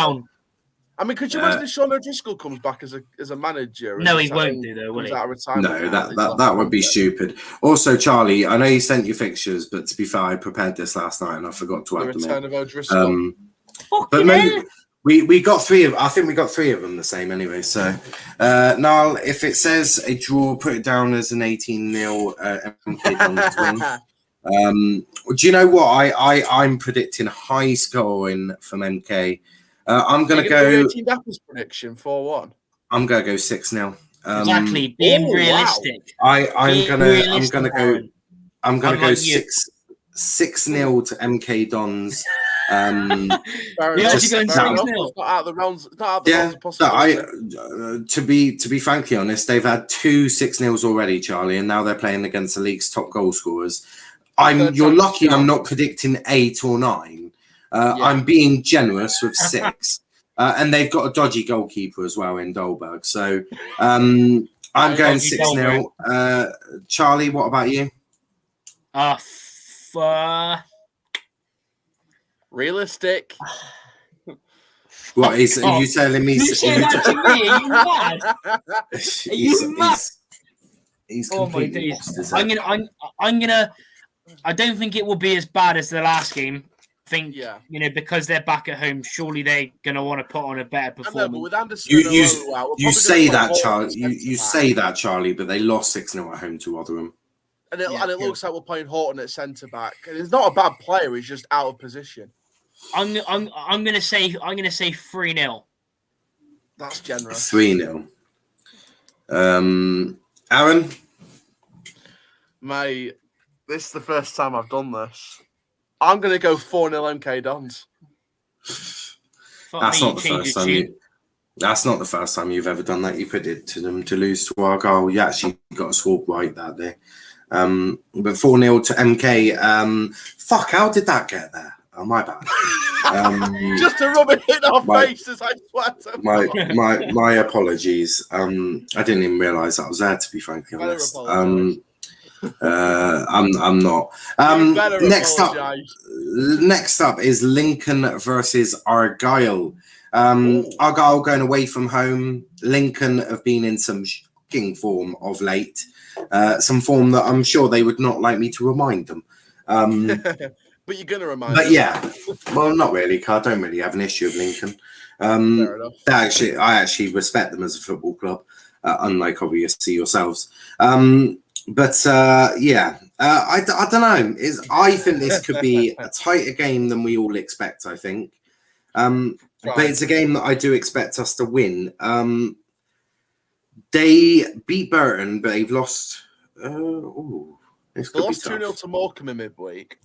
I mean, could you imagine if Sean O'Driscoll comes back as a manager? No, he won't do though, will he? No, that would be stupid. Also, Charlie, I know you sent your fixtures, but to be fair, I prepared this last night and I forgot to add them in. The return of O'Driscoll. But maybe we got three of. I think we got three of them the same anyway. So, Niall, if it says a draw, put it down as an 18-0 MK Dons win. Do you know what? I'm predicting high scoring from MK. I'm going to go. Dappers prediction 4-1. I'm going to go 6-0. Exactly, being realistic. Wow. I'm going to go 6-0 to MK Dons. Fair Yeah, enough. you going Fair enough. 6-0? It's not out of the realms. Not out of the Yeah, realms of possibility. to be frankly honest, they've had 2 6-0s already, Charlie, and now they're playing against the league's top goal scorers. You're lucky I'm not predicting 8 or 9. I'm being generous with 6. And they've got a dodgy goalkeeper as well in Dolberg. So I'm going 6-0. Charlie, what about you? Realistic. What are you telling me? You say that to me? Are you mad? Are you mad? He's Oh my completely days! lost his I'm head. gonna. I don't think it will be as bad as the last game. I think because they're back at home, surely they're gonna want to put on a better performance. I know, but with Anderson, you say that, Charlie. You say that, Charlie, but they lost 6-0 at home to Oldham. And it looks like we're playing Horton at centre back. And he's not a bad player; he's just out of position. I'm gonna say 3-0. That's generous. 3-0. Aaron, mate, this is the first time I've done this. I'm gonna go 4-0 MK Dons. That's not the first time you've ever done that. You predicted them to lose to Argyle. You actually got a score right that day. But 4-0 to MK. Fuck, how did that get there? Oh, my bad. Just to rub it in our faces, I swear. My apologies. I didn't even realise that was there, to be frankly honest. I'm not. Next up is Lincoln versus Argyle. Argyle going away from home. Lincoln have been in some shocking form of late. Some form that I'm sure they would not like me to remind them. But you're going to remind them. But yeah, well, not really, because I don't really have an issue with Lincoln. Fair enough. I actually respect them as a football club, unlike obviously yourselves. I don't know. I think this could be a tighter game than we all expect, I think. But it's a game that I do expect us to win. They beat Burton, but they've lost. They lost 2-0 to Morecambe in midweek.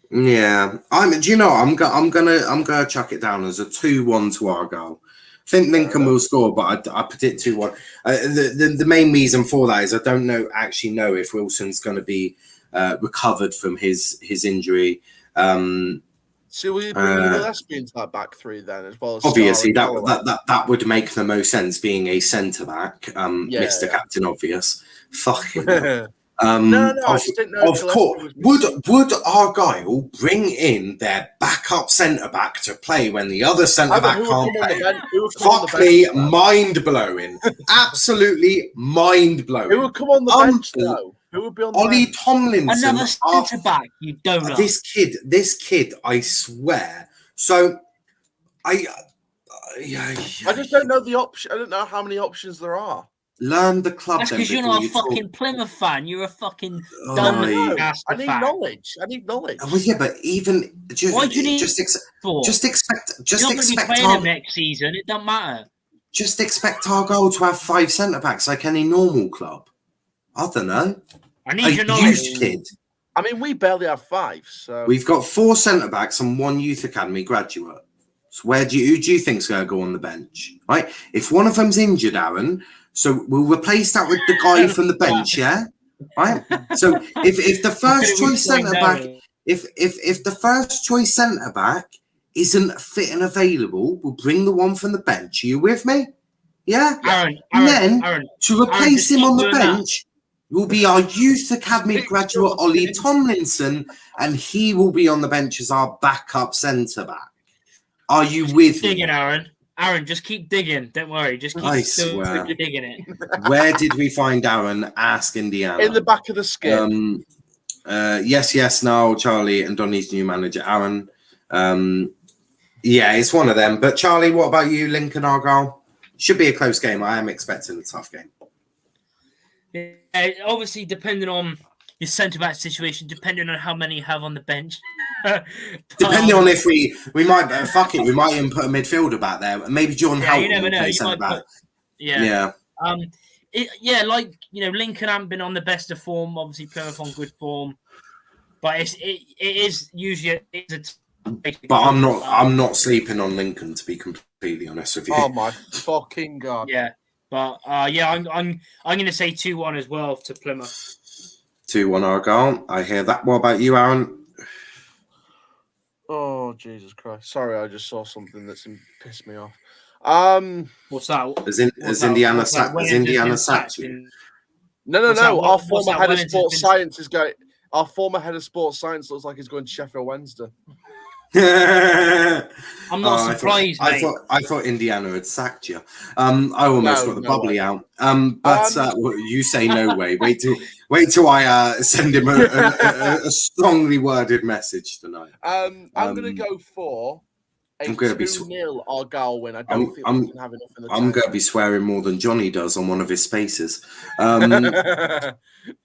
Yeah, I'm gonna chuck it down as a 2-1 to Argyle. I think Lincoln will score, but I predict 2-1. The main reason for that is I don't know if Wilson's going to be recovered from his injury. So we bring Gillespie into that back three then, as well as obviously that would make the most sense, being a centre back, Mr. Captain Obvious. Fucking hell. Of course, would Argyle bring in their backup centre back to play when the other centre back can't play? Fuck me, mind blowing, absolutely mind blowing. Who would come on the bench though? Who would be on the Ollie bench? Tomlinson. Another centre back, you donut. This kid, I swear. So, I just don't know the option. I don't know how many options there are. Learn the club. That's because you're not a fucking Plymouth fan. You're a fucking dumb I need knowledge. Well, yeah, but even why do you need just expect you're not going to be playing him next season. It doesn't matter. Just expect Argyle to have 5 centre backs like any normal club. I don't know. I need your knowledge, kid. I mean, we barely have 5. So we've got 4 centre backs and 1 youth academy graduate. So who do you think's going to go on the bench? Right? If one of them's injured, Aaron. So we'll replace that with the guy from the bench, yeah? Right? So if the first choice centre back, if the first choice centre back isn't fit and available, we'll bring the one from the bench. Are you with me? Yeah? Aaron, to replace him on the bench will be our youth academy graduate Ollie Tomlinson, and he will be on the bench as our backup centre back. Are you with me? Aaron, just keep digging. Don't worry. Just keep digging it. Where did we find Aaron? Ask Indiana. In the back of the skin. Yes, no, Charlie and Donny's new manager, Aaron. Yeah, it's one of them. But Charlie, what about you, Lincoln Argyle? Should be a close game. I am expecting a tough game. Yeah, obviously, depending on your centre-back situation, depending on how many you have on the bench. Depending on if we might we might even put a midfielder back there. Maybe John Houghton you never know. play centre back. Yeah. Lincoln haven't been on the best of form. Obviously, Plymouth on good form, but it is usually a But I'm not sleeping on Lincoln, to be completely honest with you. Oh my fucking god! Yeah, but I'm going to say 2-1 as well to Plymouth. 2-1 Argyle. I hear that. What about you, Aaron? Oh Jesus Christ! Sorry, I just saw something that's pissed me off. What's that? Has Indiana sacked you? No. Our former head of Wellins sports science is going. Our former head of sports science looks like he's going to Sheffield Wednesday. I'm not surprised, mate. I thought Indiana had sacked you. I almost got the bubbly out. But you say no way. Wait till I send him a strongly worded message tonight. I'm going to go for a 2-0 Argyle win. I don't think we can have enough in the I'm going to be swearing more than Johnny does on one of his spaces.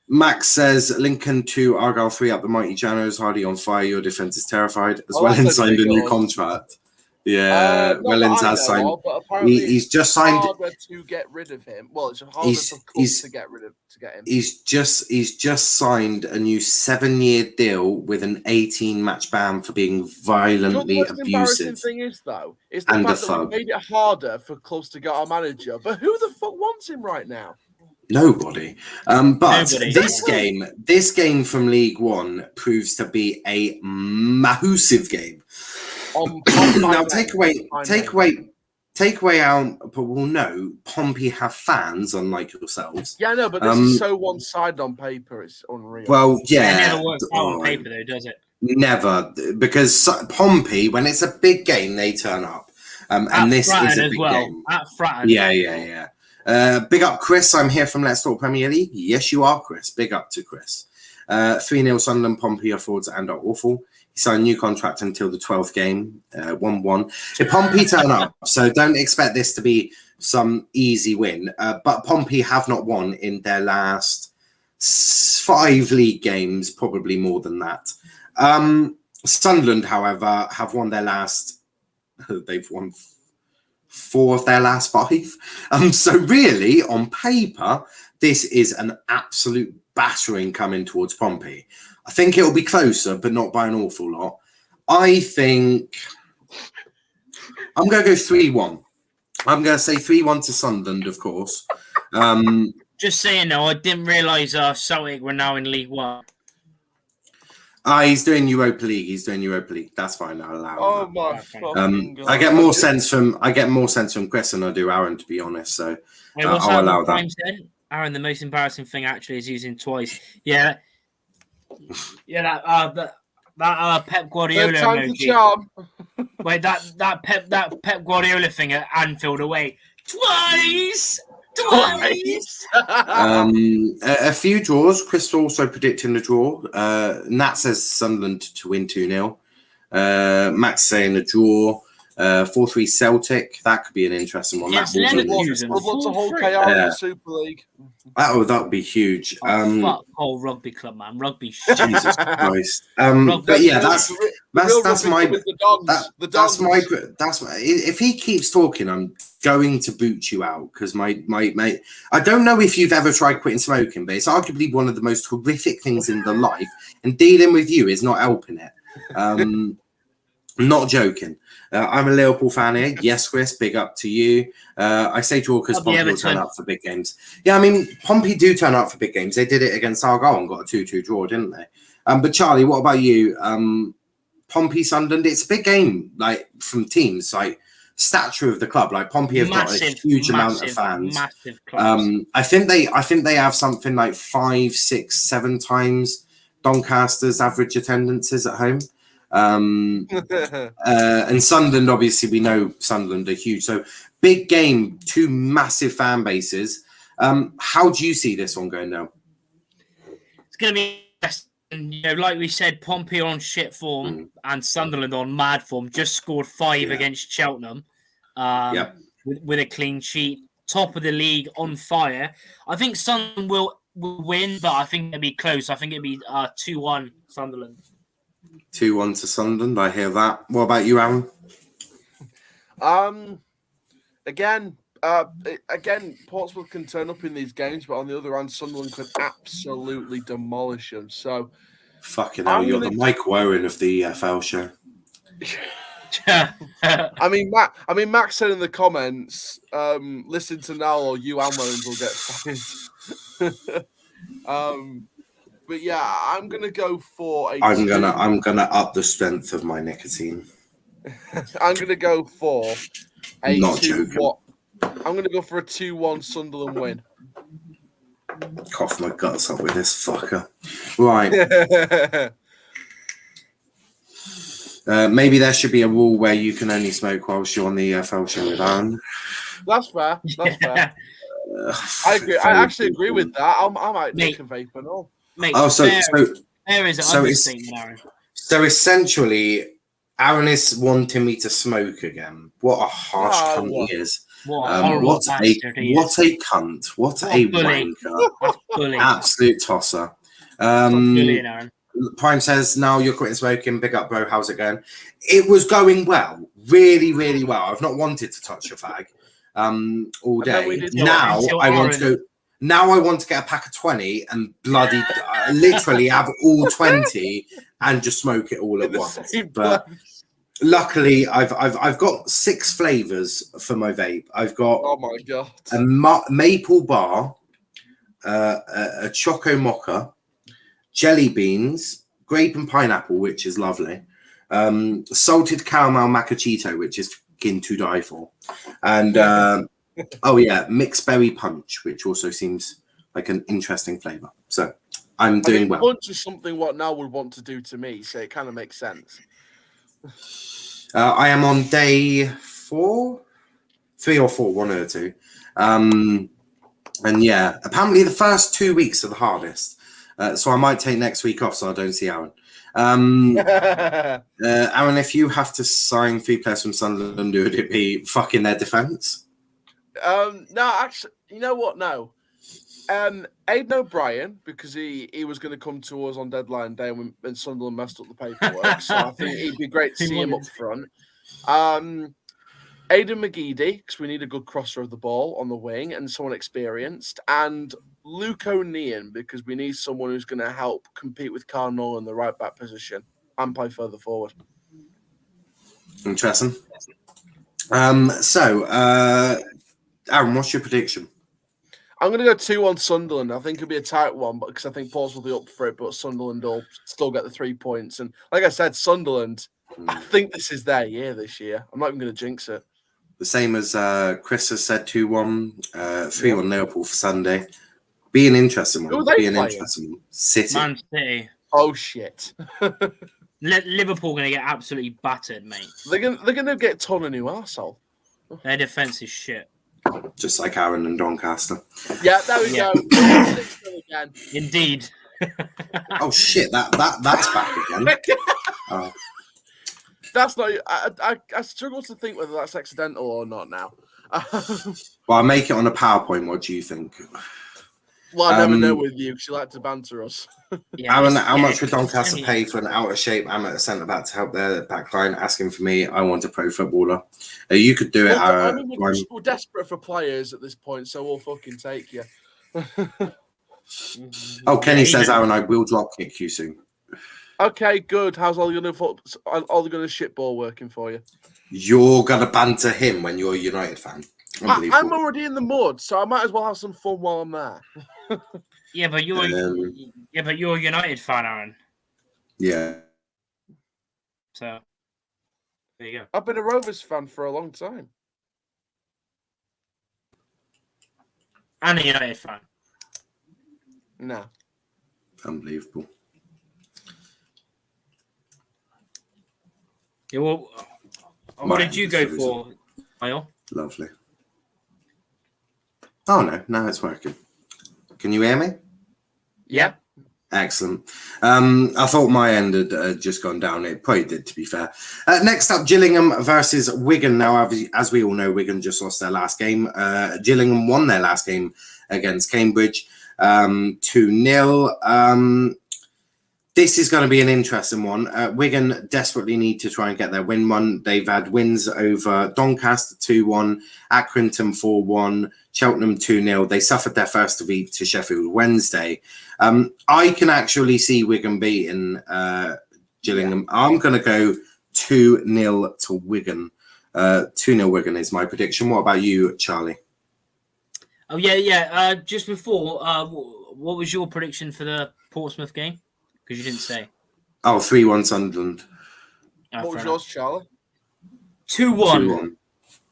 Max says, Lincoln 2, Argyle 3 up the mighty Janos. Hardy on fire. Your defence is terrified. As Wellins signed a new contract. Yeah, Wellins has signed. He's just signed. It's harder to get rid of him. Well, it's harder to get him. He's just signed a new 7-year deal with an 18-match ban for being violently abusive. The embarrassing thing is, though, is the fact that we made it harder for clubs to get our manager. But who the fuck wants him right now? Nobody. But this game from League One proves to be a massive game. Now take away out, but we'll know Pompey have fans, unlike yourselves. Yeah, no, but this is so one-sided on paper. It's unreal. Well, yeah, it never works out on paper, though, does it? Never, because Pompey, when it's a big game, they turn up, and this is a big game. At Fratton. Yeah. Big up, Chris. I'm here from Let's Talk Premier League. Yes, you are, Chris. Big up to Chris. 3-0 Sunderland. Pompey are frauds and are awful. He signed a new contract until the 12th game. 1-1. If Pompey turn up, so don't expect this to be some easy win. But Pompey have not won in their last 5 league games, probably more than that. Sunderland, however, have won their last. They've won 4 of their last 5. So really, on paper, this is an absolute battering coming towards Pompey. I think it'll be closer, but not by an awful lot. I think I'm going to go 3-1. I'm going to say 3-1 to Sunderland, of course. Just saying, though, I didn't realise Celtic were now in League One. He's doing Europa League. That's fine. I'll allow that. My fucking God. I get more sense from Chris than I do Aaron, to be honest. So wait, what's I'll allow that. Aaron, the most embarrassing thing actually is using twice. Yeah. That Pep Guardiola emoji. Wait, that Pep Guardiola thing at Anfield away. Twice. A few draws. Chris also predicting the draw. Nat says Sunderland to win 2-0. Max saying a draw. 4-3 Celtic. That could be an interesting one. Yes, What's a whole KR in the Super League? That would be huge. Fuck whole rugby club, man. Rugby. Jesus Christ. But yeah, that's my. If he keeps talking, I'm going to boot you out because my mate. I don't know if you've ever tried quitting smoking, but it's arguably one of the most horrific things in the life, and dealing with you is not helping it. Not joking. I'm a Liverpool fan here. Yes, Chris, big up to you. I say draw because Pompey will turn up for big games. Yeah, I mean, Pompey do turn up for big games. They did it against Argyle and got a 2-2 draw, didn't they? But Charlie, what about you? Pompey, Sunderland, it's a big game, like from teams, like stature of the club. Like Pompey have got a huge amount of fans. I think they have something like 5, 6, 7 times Doncaster's average attendances at home. And Sunderland, obviously, we know Sunderland are huge. So big game, 2 massive fan bases. How do you see this one going down? It's going to be, like we said, Pompey on shit form and Sunderland on mad form. Just scored 5 against Cheltenham with a clean sheet. Top of the league, on fire. I think Sunderland will win, but I think it'll be close. I think it'll be 2-1 Sunderland. 2-1 to Sunderland. I hear that. What about you, Aaron? Again, Portsmouth can turn up in these games, but on the other hand, Sunderland could absolutely demolish them. So, fucking hell, you're the Mike Warren of the EFL show. I mean, Max said in the comments, listen to now or you and Wellins will get fired. But yeah, I'm gonna go for a. I'm gonna up the strength of my nicotine. I'm gonna go for a Not 2-1. joking. I'm gonna go for a 2-1 Sunderland win. Cough my guts up with this fucker. Right. Maybe there should be a rule where you can only smoke whilst you're on the EFL show with Aaron. That's fair. That's fair. I agree. I actually agree with that. I might take a vape and all. Mate, Oh, there is an understatement, Aaron. So essentially, Aaron is wanting me to smoke again. What a harsh cunt he is. What a cunt. What a wanker. Absolute tosser. Brilliant, Aaron. Prime says, now you're quitting smoking. Big up, bro. How's it going? It was going well. Really, really well. I've not wanted to touch a fag all day. Now I want to get a pack of 20 and bloody literally have all 20 and just smoke it all at once. But luckily, I've got 6 flavors for my vape. I've got oh my god, a maple bar, a choco mocha, jelly beans, grape and pineapple, which is lovely, salted caramel macchiato, which is fucking to die for, and oh yeah, mixed berry punch, which also seems like an interesting flavor. So I'm doing well. Punch is something what now would want to do to me, so it kind of makes sense. I am on day 4, 3 or 4, one of the two. And yeah, apparently the first 2 weeks are the hardest. So I might take next week off so I don't see Aaron. Aaron, if you have to sign 3 players from Sunderland, would it be fucking their defence? No, actually, you know what? No. Aidan O'Brien, because he was going to come to us on deadline day when Sunderland messed up the paperwork. So I think it'd be great to see him up front. Aidan McGeady, because we need a good crosser of the ball on the wing and someone experienced. And Luke O'Neill, because we need someone who's going to help compete with Carnell in the right back position and play further forward. Interesting. Aaron, what's your prediction? I'm going to go 2-1 Sunderland. I think it'll be a tight one, but because I think Paul's will be up for it, but Sunderland will still get the 3 points. And like I said, Sunderland, I think this is their year this year. I'm not even going to jinx it. The same as Chris has said, 2-1, 3-1 Liverpool for Sunday. Be an interesting one. City. Man City. Oh, shit. Liverpool going to get absolutely battered, mate. They're going to get ton of new arsehole. Their defence is shit. Just like Aaron and Doncaster. Yeah, there we go. Again. Indeed. Oh shit! That's back again. Oh. That's not. I struggle to think whether that's accidental or not now. Well, I make it on a PowerPoint. What do you think? Well, I never know with you because you like to banter us. Yeah, Aaron, how much would Doncaster pay for an out-of-shape amateur centre-back to help their backline? Asking for me, I want a pro footballer. You could do it. I mean, we're desperate for players at this point, so we'll fucking take you. Oh, Kenny says, Aaron, I will drop kick you soon. Okay, good. How's all the gonna shit ball working for you? You're gonna banter him when you're a United fan. I'm already in the mud, so I might as well have some fun while I'm there. Yeah, but you're a United fan, Aaron. Yeah. So there you go. I've been a Rovers fan for a long time. And a United fan. No. Unbelievable. Yeah, well, what did you go for, Kyle? Lovely. Oh, no. Now it's working. Can you hear me? Yeah. Excellent. I thought my end had just gone down. It probably did, to be fair. Next up, Gillingham versus Wigan. Now, as we all know, Wigan just lost their last game. Gillingham won their last game against Cambridge 2-0. This is going to be an interesting one. Wigan desperately need to try and get their win one. They've had wins over Doncaster 2-1, Accrington 4-1, Cheltenham 2-0. They suffered their first defeat to Sheffield Wednesday. I can actually see Wigan beating Gillingham. I'm going to go 2-0 to Wigan. 2-0 Wigan is my prediction. What about you, Charlie? Oh, yeah. Just before, what was your prediction for the Portsmouth game? Because you didn't say. Oh, 3-1 Sunderland. What was yours, Charlie? 2-1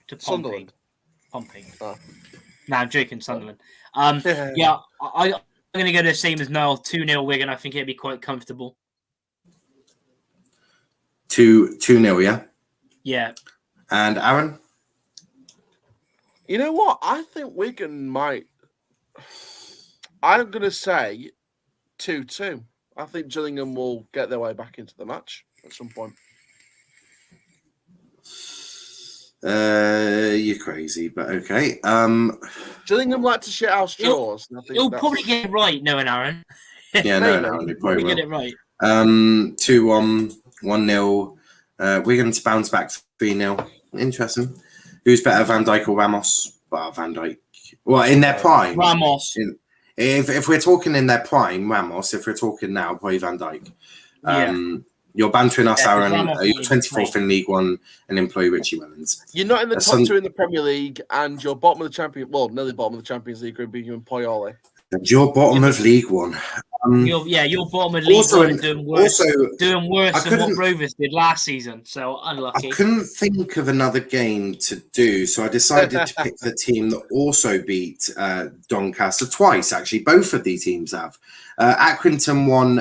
to Sunderland. Pompey. Oh. No, I'm joking, Sunderland. I'm going to go the same as Noel, 2-0 Wigan. I think it'd be quite comfortable. 2-0, yeah? Yeah. And Aaron? You know what? I think Wigan might... I'm going to say 2-2. I think Gillingham will get their way back into the match at some point. You're crazy, but okay. Gillingham like to shit house straws. He'll probably get it right, no, and Aaron. Yeah, no, they probably will. Get it right. 2-1, 1-0. Wigan to bounce back 3-0. Interesting. Who's better, Van Dijk or Ramos? Well, Van Dijk. Well, in their prime. Ramos. If we're talking in their prime, Ramos. If we're talking now, probably Van Dijk. You're bantering us, Aaron. You're 24th in League One and employ Richie Wellins. You're not in the top two in the Premier League, and you're bottom of the Champions. Well, nearly bottom of the Champions League group, you employ Ole. You're bottom of League One. You're bottom of League One and doing worse than what Rovers did last season. So unlucky. I couldn't think of another game to do, so I decided to pick the team that also beat Doncaster twice. Actually, both of these teams have. Accrington won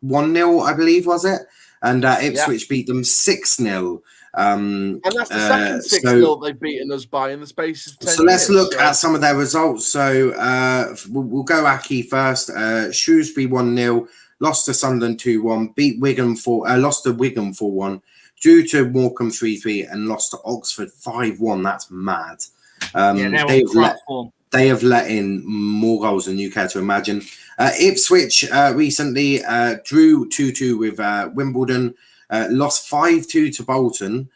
1-0, I believe, was it? And Ipswich beat them 6-0. And that's the second 6-0 they've beaten us by in the space of 10 years. So let's look at some of their results. So we'll go Aki first. Shrewsbury 1-0, lost to Sunderland 2-1, beat Wigan lost to Wigan 4-1, drew to Morecambe 3-3, and lost to Oxford 5-1. That's mad. They have let in more goals than you care to imagine. Ipswich recently drew 2-2 with Wimbledon, lost 5-2 to Bolton,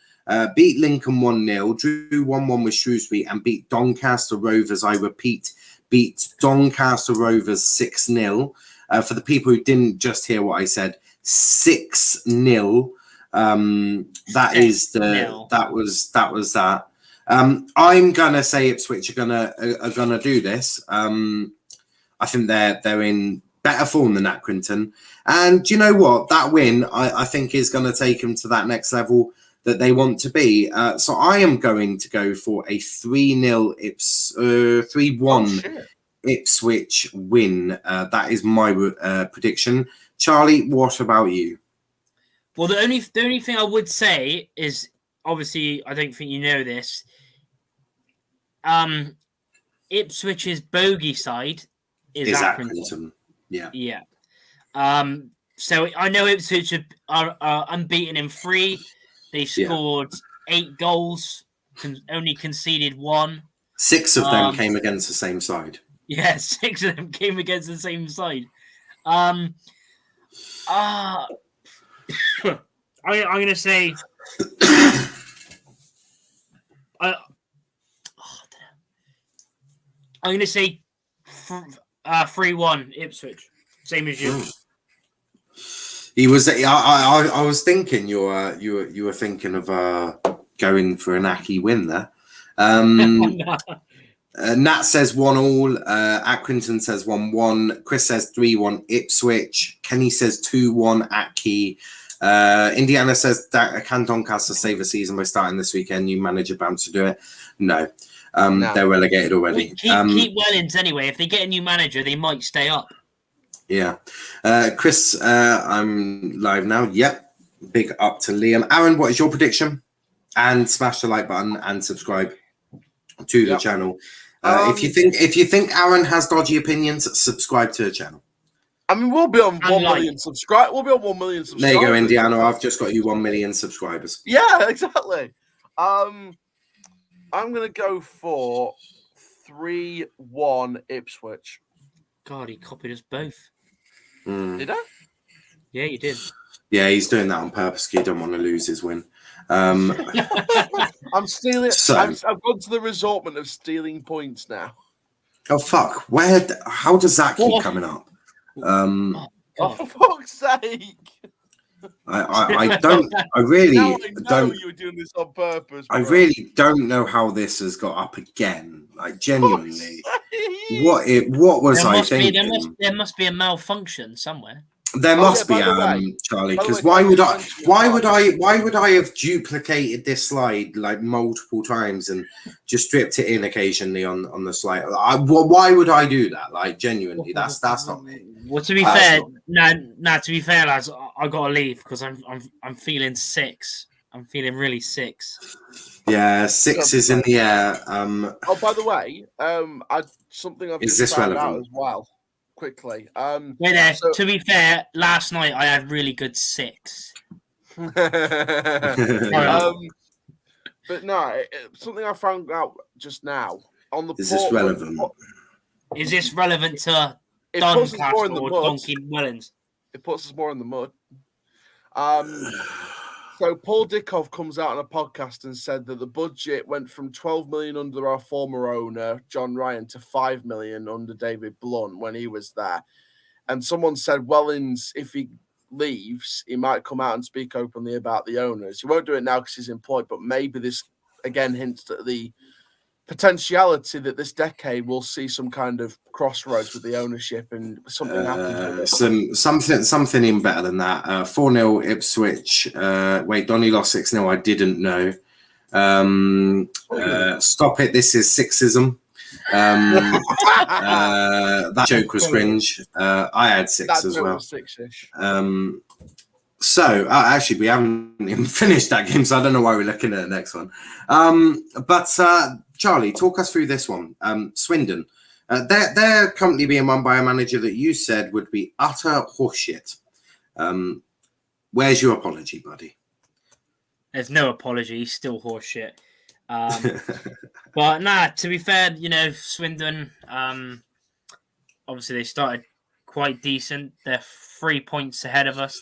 beat Lincoln 1-0, drew 1-1 with Shrewsbury, and beat Doncaster Rovers, I repeat, beat Doncaster Rovers 6-0. For the people who didn't just hear what I said, 6-0. That was that. I'm gonna say Ipswich are gonna do this. I think they're in better form than Accrington, and do you know what? That win I think is going to take them to that next level that they want to be. So I am going to go for a 3-1 Ipswich win. That is my prediction. Charlie, what about you? Well, the only thing I would say is, obviously, I don't think you know this. Ipswich's bogey side is Accrington. Yeah. So I know Ipswich are unbeaten in 3. They scored 8 goals, only conceded 1. 6 of them came against the same side. Yeah, 6 of them came against the same side. I'm going to say... I'm going to say 3-1 Ipswich, same as you. He was. I was thinking you were thinking of going for an Aki win there. Nat says 1-1. Accrington says 1-1. Chris says 3-1 Ipswich. Kenny says 2-1 Aki. Indiana says, can Doncaster save a season by starting this weekend? New manager bound to do it? No. They're relegated already. Keep Wellins anyway. If they get a new manager, they might stay up. Yeah. Chris, I'm live now. Yep. Big up to Liam. Aaron, what is your prediction? And smash the like button and subscribe to the channel. If you think Aaron has dodgy opinions, subscribe to the channel. I mean, we'll be on 1 million subscribers. We'll be on 1 million subscribers. There you go, Indiana. I've just got you 1 million subscribers. Yeah, exactly. I'm going to go for 3-1 Ipswich. God, he copied us both. Did I? Yeah, you did. Yeah, he's doing that on purpose. He don't want to lose his win. I'm stealing. I've gone to the resortment of stealing points now. Oh, fuck. How does that keep coming up? For fuck's sake. I don't. I really Now I know don't. you were doing this on purpose. I bro. really don't know how this has got up again. Like genuinely, what was I thinking? There must be a malfunction somewhere. There must be, by the way, Charlie. by the Because way, why can I would just I? mention as Why well- would I have duplicated this slide like multiple times and just stripped it in occasionally on the slide? Why would I do that? Like genuinely, that's not me. Well, to be That's fair, not to be fair, lads, I gotta leave because I'm feeling 6. I'm feeling really 6. Yeah, 6 is in the air. Oh, by the way, something I've Is just this found out relevant? as well. Quickly, Wait there. To be fair, last night I had really good 6. But no, something I found out just now on the. Is this relevant? Is this relevant to It puts us more Doncaster in the or mud. Donkey Wellins? It puts us more in the mud. So Paul Dickov comes out on a podcast and said that the budget went from 12 million under our former owner, John Ryan, to 5 million under David Blunt when he was there. And someone said, Wellins, if he leaves, he might come out and speak openly about the owners. He won't do it now because he's employed, but maybe this, again, hints at the potentiality that this decade will see some kind of crossroads with the ownership and something happens with it. Something even better than that. 4-0 Ipswich. Donny lost 6-0. I didn't know. Stop it. This is sexism. That joke was cringe. I had 6 as well. 6-ish. So actually, we haven't even finished that game, so I don't know why we're looking at the next one. But Charlie, talk us through this one. Swindon. They're currently being run by a manager that you said would be utter horseshit. Where's your apology, buddy? There's no apology. He's still horseshit. But nah, to be fair, Swindon, obviously they started quite decent. They're 3 points ahead of us.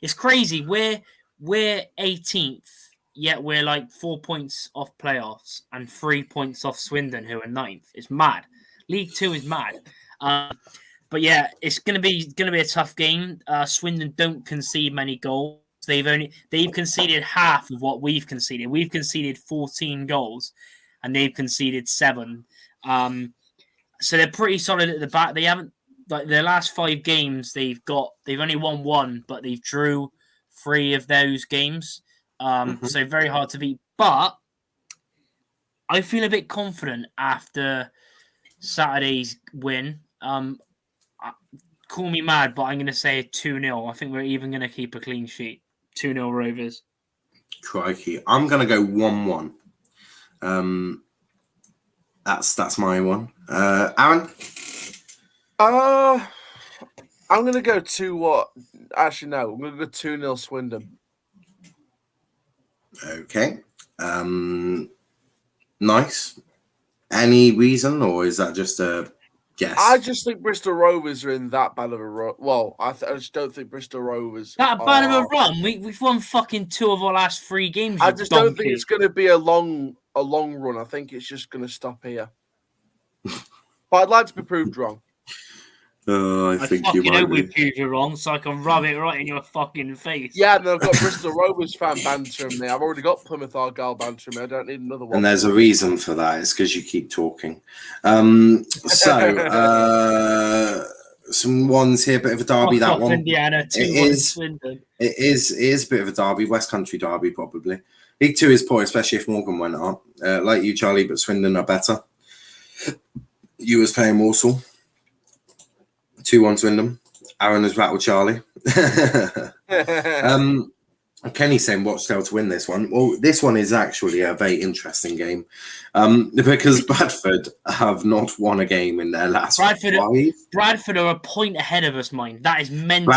It's crazy. We're 18th, yet we're like 4 points off playoffs and 3 points off Swindon, who are 9th. It's mad. League 2 is mad. But yeah, it's gonna be a tough game. Swindon don't concede many goals. They've conceded half of what we've conceded. We've conceded 14 goals, and they've conceded 7. So they're pretty solid at the back. They haven't, like, their last 5 games they've only won 1, but they've drew 3 of those games. So very hard to beat. But I feel a bit confident after Saturday's win. Call me mad, but I'm going to say 2-0. I think we're even going to keep a clean sheet. 2-0 Rovers. Crikey. I'm going to go 1-1. That's my one. Aaron? I'm going to go 2-what? Actually, no. I'm going to go 2-0 Swindon. Okay. Nice. Any reason, or is that just a guess? I just think Bristol Rovers are in that bad of a run. Well, I just don't think Bristol Rovers bad of a run. We've won fucking 2 of our last 3 games. I just don't think it's going to be a long run. I think it's just going to stop here. But I'd like to be proved wrong. I think you might we proved you wrong, so I can rub it right in your fucking face. Yeah, and I've got Bristol Rovers fan bantering me. I've already got Plymouth Argyle bantering me. I don't need another one. And there's a reason for that. It's because you keep talking. Some ones here, bit of a derby. That one, Indiana, it is a bit of a derby. West Country derby, probably. League 2 is poor, especially if Morgan went up. Like you, Charlie, but Swindon are better. You was playing Warsaw. 2-1 Swindon. Aaron has rattled Charlie. Kenny's saying watch Dale to win this one. Well, this one is actually a very interesting game because Bradford have not won a game in their last 5. Bradford are a point ahead of us, mine. That is mental.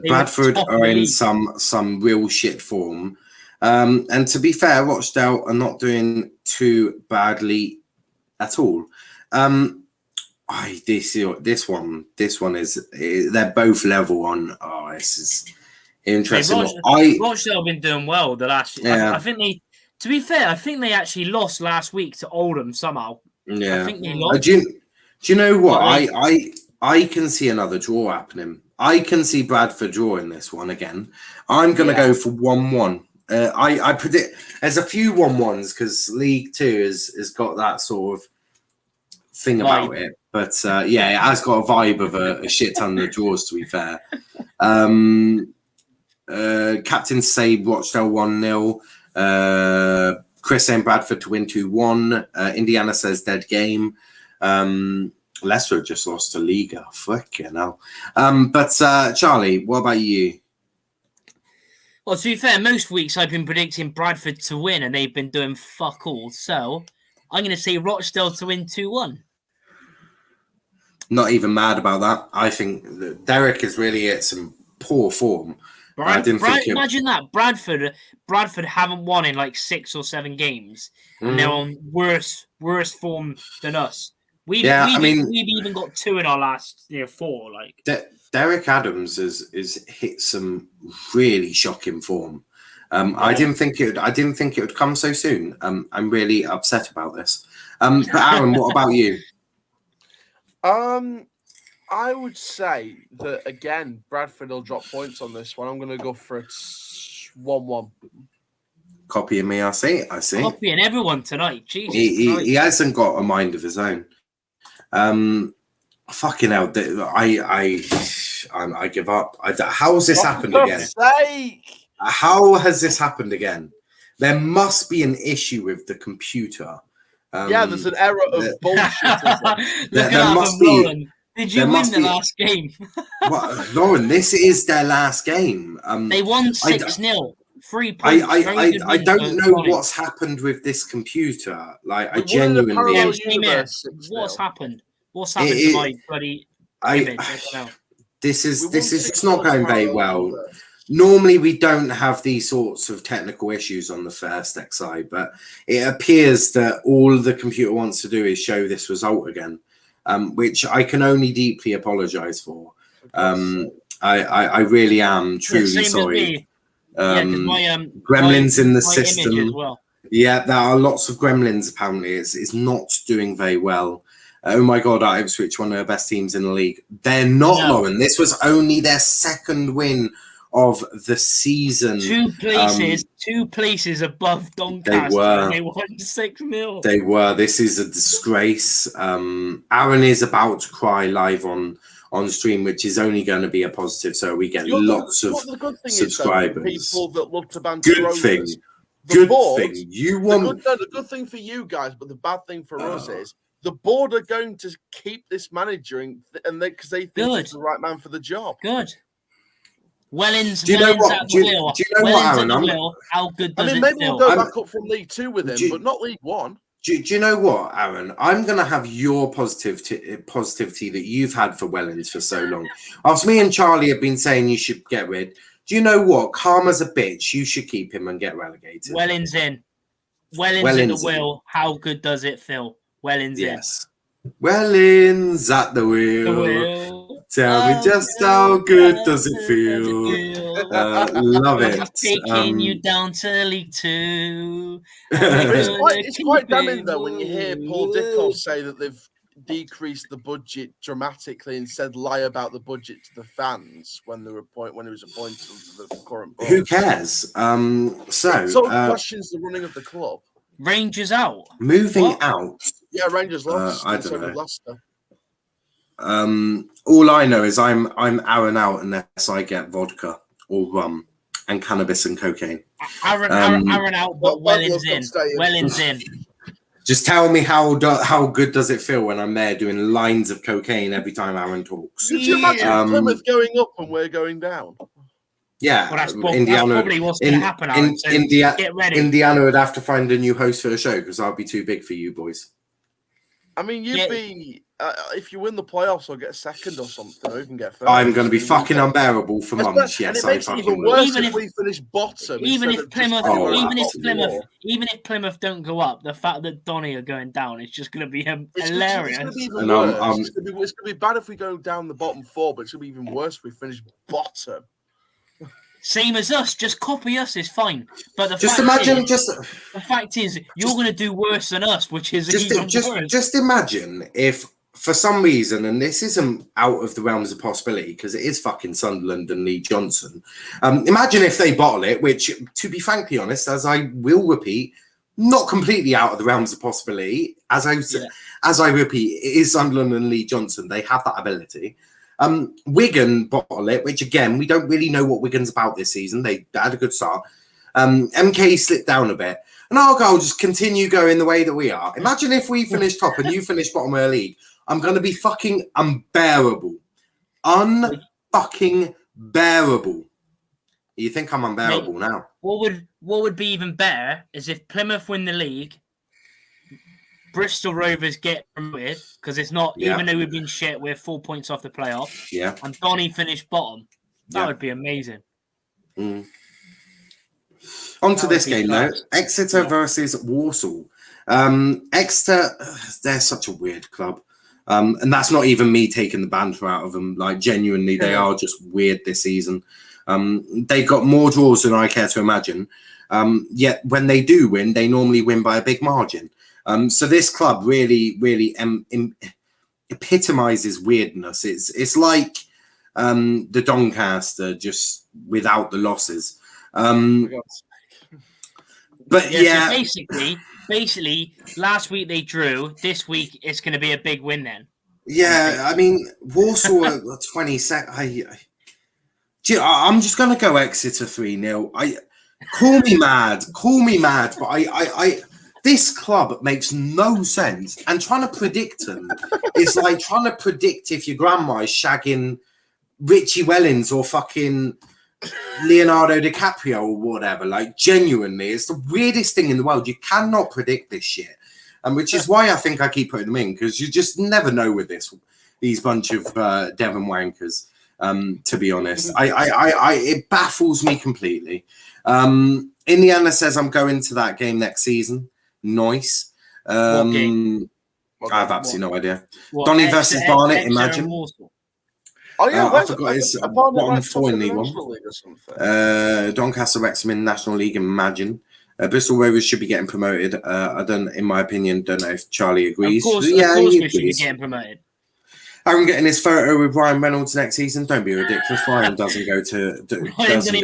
Bradford are in some real shit form. And to be fair, Rochdale are not doing too badly at all. This one is, they're both level on. Oh, this is interesting. Rochdale have been doing well the last. Yeah. I think they. To be fair, I think they actually lost last week to Oldham somehow. Yeah. I think they lost. Do you know what? I can see another draw happening. I can see Bradford drawing this one again. I'm going to go for 1-1. I predict there's a few 1-1s because League Two has got that sort of thing about it. But yeah, it has got a vibe of a shit ton of draws, to be fair. Captain say Rochdale 1-0. Chris saying Bradford to win 2-1. Indiana says dead game. Leicester just lost to Liga. Fucking hell. But Charlie, what about you? Well, to be fair, most weeks I've been predicting Bradford to win and they've been doing fuck all. So I'm going to say Rochdale to win 2-1. Not even mad about that. I think that Derek is really at some poor form. Imagine that. Bradford haven't won in like 6 or 7 games. And they're on worse form than us. We've even got 2 in our last 4. Like Derek Adams has hit some really shocking form. I didn't think it would come so soon. I'm really upset about this. But Aaron, what about you? I would say that again, Bradford will drop points on this one. I'm going to go for a 1-1. Copying me, I see. Copying everyone tonight. Jesus, he hasn't got a mind of his own. Fucking hell! I give up. How has this happened again? Sake. How has this happened again? There must be an issue with the computer. There's an error of bullshit. There must be. Lauren. Did you win the last game? Lauren, this is their last game. They won 6-0. 3 points. I don't know what's happened with this computer. Like, I genuinely. What's happened? What's happened to my bloody image? I don't know. This is just not going very well. Normally, we don't have these sorts of technical issues on the first XI, but it appears that all the computer wants to do is show this result again, which I can only deeply apologise for. I really am truly sorry. Gremlins in the system. Well. Yeah, there are lots of gremlins apparently. It's not doing very well. Oh my God, Ipswich, one of the best teams in the league. They're not, Lauren. This was only their second win of the season. 2 places above Doncaster. They won 6-0. They were. This is a disgrace. Aaron is about to cry live on stream, which is only going to be a positive. So we get lots of subscribers. People that love to banter. Good thing. You want the good thing for you guys, but the bad thing for us is the board are going to keep this manager because they think he's the right man for the job. Good. Wellins. Do you know what? Do you know what, Aaron? How good does it maybe feel? we'll go back up from League Two with him, but not League One. Do you know what, Aaron? I'm going to have your positivity that you've had for Wellins for so long. After me and Charlie have been saying you should get rid. Do you know what? Karma's a bitch. You should keep him and get relegated. Wellins in. Wellins in the wheel. How good does it feel? Wellins in. Wellins at the wheel. Tell me just how good does it feel? Love it. Taking you down to League Two. It's quite damning though when you hear Paul Dickow say that they've decreased the budget dramatically and said lie about the budget to the fans when he was appointed to the current board. Who cares? So questions the running of the club. Rangers out. Moving out. Yeah, Rangers lost. I don't know. All I know is I'm Aaron out unless I get vodka or rum and cannabis and cocaine. Aaron out, but Wellins in. Wellins in. Just tell me how good does it feel when I'm there doing lines of cocaine every time Aaron talks? Could you imagine Plymouth going up and we're going down? Yeah, well, that's probably what's going to happen. Get ready. Indiana would have to find a new host for the show because I'll be too big for you boys. I mean, you'd be if you win the playoffs or get second or something, or even get third. I'm going to be fucking unbearable for months. Yes, and it makes it even worse if we finish bottom. Even if Plymouth don't go up, the fact that DONNY are going down is just going to be hilarious. It's going to be even worse. It's going to be bad if we go down the bottom 4, but it's going to be even worse if we finish bottom. Same as us, just copy us is fine. But the fact is, you're going to do worse than us, which is even worse. Just imagine if for some reason, and this isn't out of the realms of possibility because it is fucking Sunderland and Lee Johnson. Imagine if they bottle it, which, to be frankly honest, as I will repeat, not completely out of the realms of possibility. As I repeat, it is Sunderland and Lee Johnson. They have that ability. Wigan bottle it, which again, we don't really know what Wigan's about this season. They had a good start. MK slipped down a bit. And Argyle just continue going the way that we are. Imagine if we finish top and you finish bottom of the league. I'm going to be fucking unbearable. Unfucking bearable. You think I'm unbearable now? What would be even better is if Plymouth win the league, Bristol Rovers get promoted, because it's not, even though we've been shit, we're 4 points off the playoff. Yeah. And Donny finished bottom. That would be amazing. Mm. On to this game now. Exeter versus Warsaw. Exeter, they're such a weird club. And that's not even me taking the banter out of them. Like, genuinely, they are just weird this season. They've got more draws than I care to imagine. Yet when they do win, they normally win by a big margin. So this club really, really epitomizes weirdness. It's like the Doncaster, just without the losses. But yeah, so basically, last week they drew. This week it's going to be a big win then. Yeah, I mean, Warsaw at 22nd. I'm just going to go Exeter 3-0. Call me mad, but I this club makes no sense. And trying to predict them is like trying to predict if your grandma is shagging Richie Wellins or fucking Leonardo DiCaprio or whatever. Like, genuinely, it's the weirdest thing in the world. You cannot predict this shit, and which is why I think I keep putting them in, because you just never know with these bunch of Devon wankers. To be honest, it baffles me completely. Indiana says I'm going to that game next season. Nice. What game? I have absolutely no idea. Donny versus Barnet. Imagine. Oh yeah, I forgot his bottom four in League One. Doncaster Wrexham in National League. Imagine. Bristol Rovers should be getting promoted. In my opinion, don't know if Charlie agrees. Of course we should be getting promoted. Aaron getting his photo with Ryan Reynolds next season. Don't be ridiculous. Ryan doesn't go to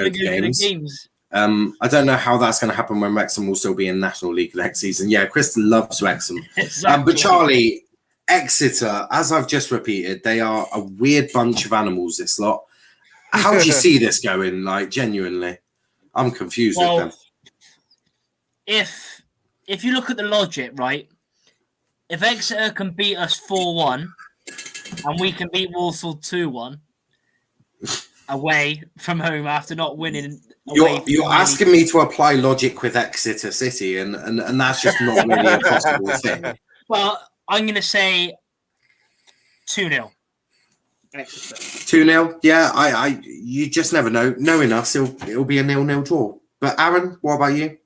games. I don't know how that's going to happen when Wrexham will still be in National League next season. Yeah, Kristen loves Wrexham. Exactly. But Charlie, Exeter, as I've just repeated, they are a weird bunch of animals, this lot. How do you see this going? Like, genuinely, I'm confused with them. If you look at the logic, right, if Exeter can beat us 4-1 and we can beat Warsaw 2-1 away from home after not winning. You're asking me to apply logic with Exeter City, and that's just not really a possible thing. Well, I'm going to say 2-0. 2-0? Yeah, you just never know. Knowing us, it'll be a 0-0 draw. But Aaron, what about you?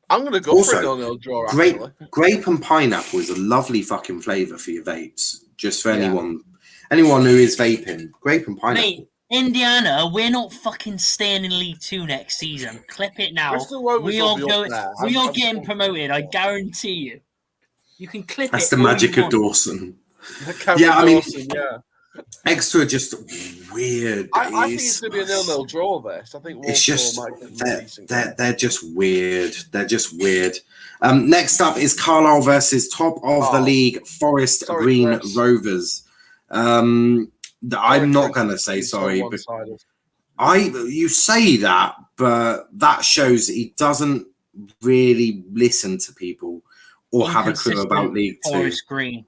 I'm going to go for a 0-0 draw, actually. Grape and pineapple is a lovely fucking flavour for your vapes. Just for anyone who is vaping. Grape and pineapple. Mate, Indiana, we're not fucking staying in League 2 next season. Clip it now. We are getting promoted, I guarantee you. You can clip That's it. That's the magic of Dawson. I mean, Exeter just weird. I think it's going to be a 0-0 draw, this. I think it's just they're just weird. They're just weird. Next up is Carlisle versus top of the league, Forest Green Rovers. I'm not going to say sorry, but you say that, but that shows that he doesn't really listen to people or have a clue about League Two. Forest Green.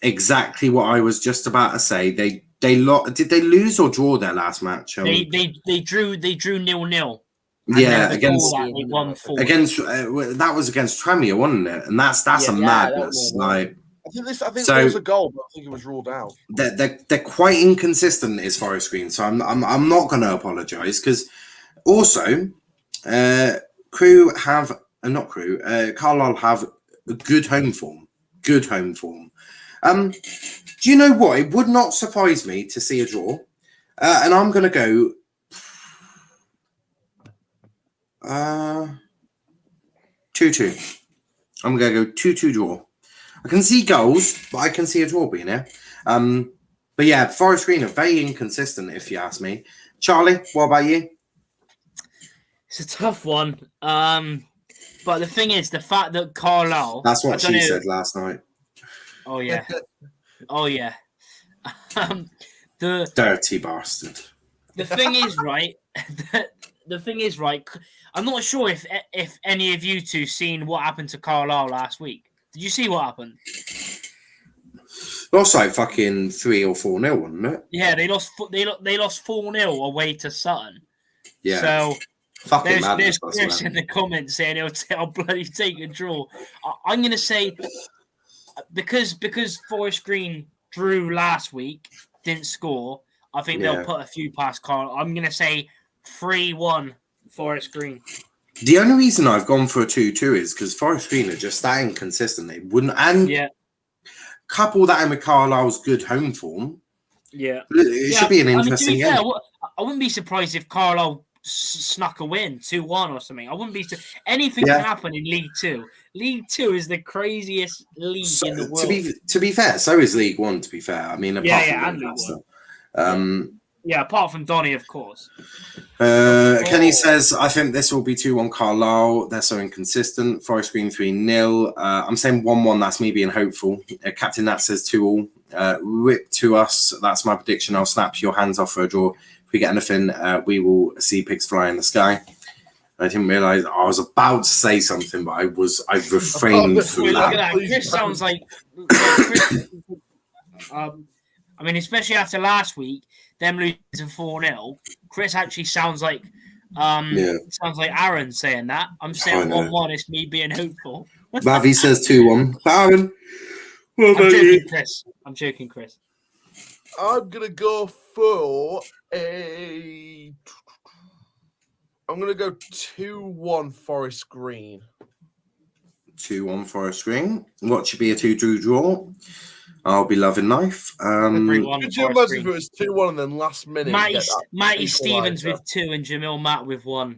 Exactly what I was just about to say. Did they lose or draw their last match? They drew 0-0. Yeah, against they won 4. That was against Tranmere, wasn't it? And that's a madness. Like, I think there was a goal, but I think it was ruled out. They're quite inconsistent as Forest Green, so I'm not going to apologise, because also Carlisle have a good home form. Good home form. Do you know what? It would not surprise me to see a draw, and I'm going to go 2-2. I'm going to go 2-2 draw. I can see goals, but I can see a draw being here. But yeah, Forest Green are very inconsistent, if you ask me. Charlie, what about you? It's a tough one. But the thing is, the fact that Carlisle... That's what she said last night. Oh, yeah. Oh, yeah. The dirty bastard. The thing is, right... the thing is, right... I'm not sure if any of you two seen what happened to Carlisle last week. Did you see what happened? Lost like fucking 3 or 4-0, wasn't it? Yeah, they lost 4-0 away to Sutton. Yeah. So fucking there's Chris in the comments saying I'll bloody take a draw. I'm gonna say because Forest Green drew last week, didn't score. I think they'll put a few past Carl. I'm gonna say 3-1 Forest Green. The only reason I've gone for a 2-2 is because Forest Green are just that inconsistent. They wouldn't, and couple that in with Carlisle's good home form. Yeah, it should be an interesting game. Fair, I wouldn't be surprised if Carlisle snuck a win 2-1 or something. I wouldn't be. Anything can happen in League Two. League Two is the craziest league in the world. To be fair, so is League One. To be fair, I mean, apart from League One. Apart from Donny, of course. Kenny says, I think this will be 2-1 Carlisle. They're so inconsistent. Forest Green 3-0. I'm saying 1-1. That's me being hopeful. Captain Nat says 2-all. Rip to us. That's my prediction. I'll snap your hands off for a draw. If we get anything, we will see pigs fly in the sky. I didn't realise I was about to say something, but I refrained from that. Look at that. Chris sounds like Chris, I mean, especially after last week, them losing to 4-0, Chris actually sounds like Aaron saying that. I'm saying 1-1. It's me being hopeful. Ravi says 2-1. Aaron, I'm joking, Chris. I'm gonna go for a. I'm gonna go 2-1 Forest Green. 2-1 Forest Green. What should be a 2-2 draw? I'll be loving life. Could you imagine if it was 2-1 and then last minute? Matty Stevens with 2 and Jamil Matt with 1.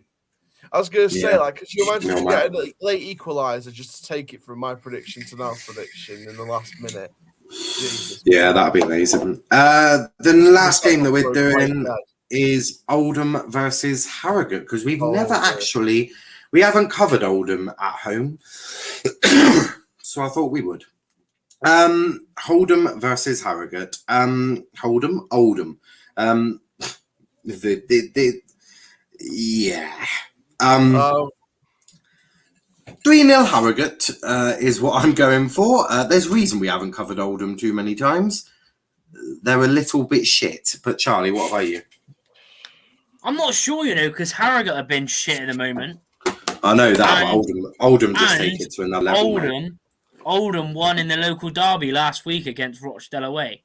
I was going to say, could you imagine if you get a late equaliser just to take it from my prediction to Nal's prediction in the last minute? Jesus. Yeah, that'd be amazing. The last game that we're doing is Oldham versus Harrogate, because we've we haven't covered Oldham at home. So I thought we would. Oldham versus Harrogate. Oldham. 3-0 Harrogate is what I'm going for. There's a reason we haven't covered Oldham too many times. They're a little bit shit. But Charlie, what about you? I'm not sure, because Harrogate have been shit at the moment. I know that, but Oldham just take it to another level. Oldham won in the local derby last week against Rochdale away.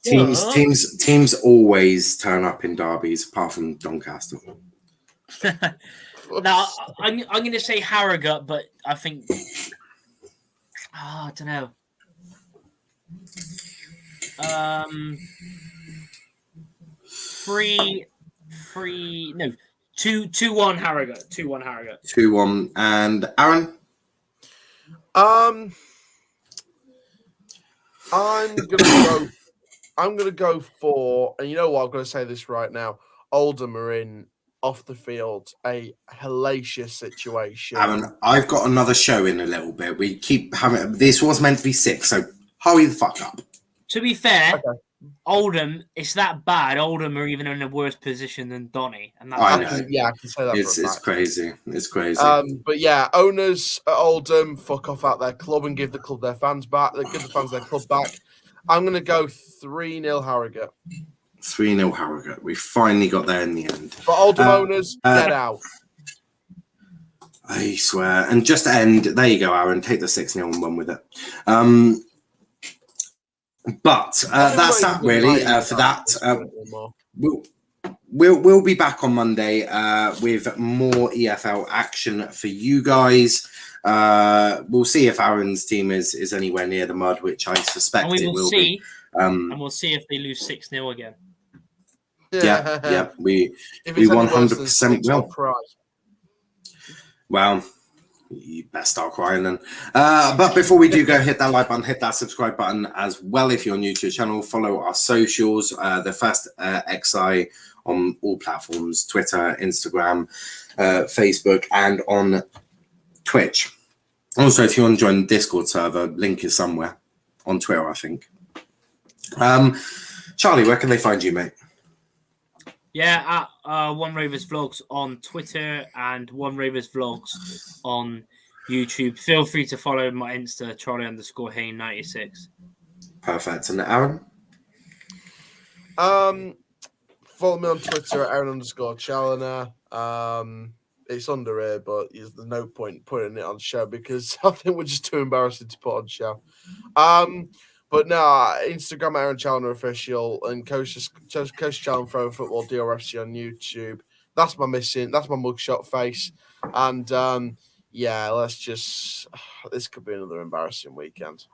Teams always turn up in derbies, apart from Doncaster. Now, I'm going to say Harrogate, but I think... I don't know. 2-1 Harrogate. 2-1 Harrogate. 2-1. And Aaron? I'm gonna go for, and you know what, I'm gonna say this right now. Oldham are in off the field a hellacious situation. Aaron, I've got another show in a little bit. We keep having this was meant to be 6, so hurry the fuck up. To be fair, Oldham, it's that bad. Oldham are even in a worse position than Donny, and that's I know. I can say that. It's crazy. It's crazy. But yeah, owners at Oldham, fuck off out their club and give the club their fans back. Give the fans their club back. I'm gonna go 3-0 Harrogate. 3-0 Harrogate. We finally got there in the end. But Oldham owners, get out. I swear. And just to end, there you go, Aaron. Take the 6-0 and run with it. But that's that really for that. We'll be back on Monday with more EFL action for you guys. We'll see if Aaron's team is anywhere near the mud, which I suspect it will be. And we'll see if they lose 6-0 again. Yeah. We 100% will. Well, You best start crying then. But before we do go, hit that like button, hit that subscribe button as well. If you're new to the channel, follow our socials. The First XI on all platforms, Twitter, Instagram, Facebook, and on Twitch. Also, if you want to join the Discord server, link is somewhere on Twitter, I think. Charlie, where can they find you, mate? Yeah, at One Ravers Vlogs on Twitter and One Ravers Vlogs on YouTube. Feel free to follow my Insta, Charlie_Hayne96. Perfect. And Aaron? Follow me on Twitter at Aaron_Challoner. It's under here, but there's no point putting it on show because I think we're just too embarrassing to put on show. But no, Instagram Aaron Challoner official and Coach Challoner Throwing Football DRFC on YouTube. That's my mugshot face. And let's just this could be another embarrassing weekend.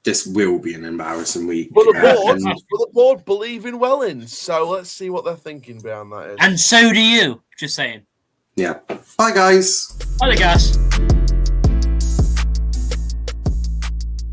This will be an embarrassing week. But the board believe in Wellins, so let's see what they're thinking behind that is. And so do you. Just saying. Yeah. Bye, guys. Bye, guys.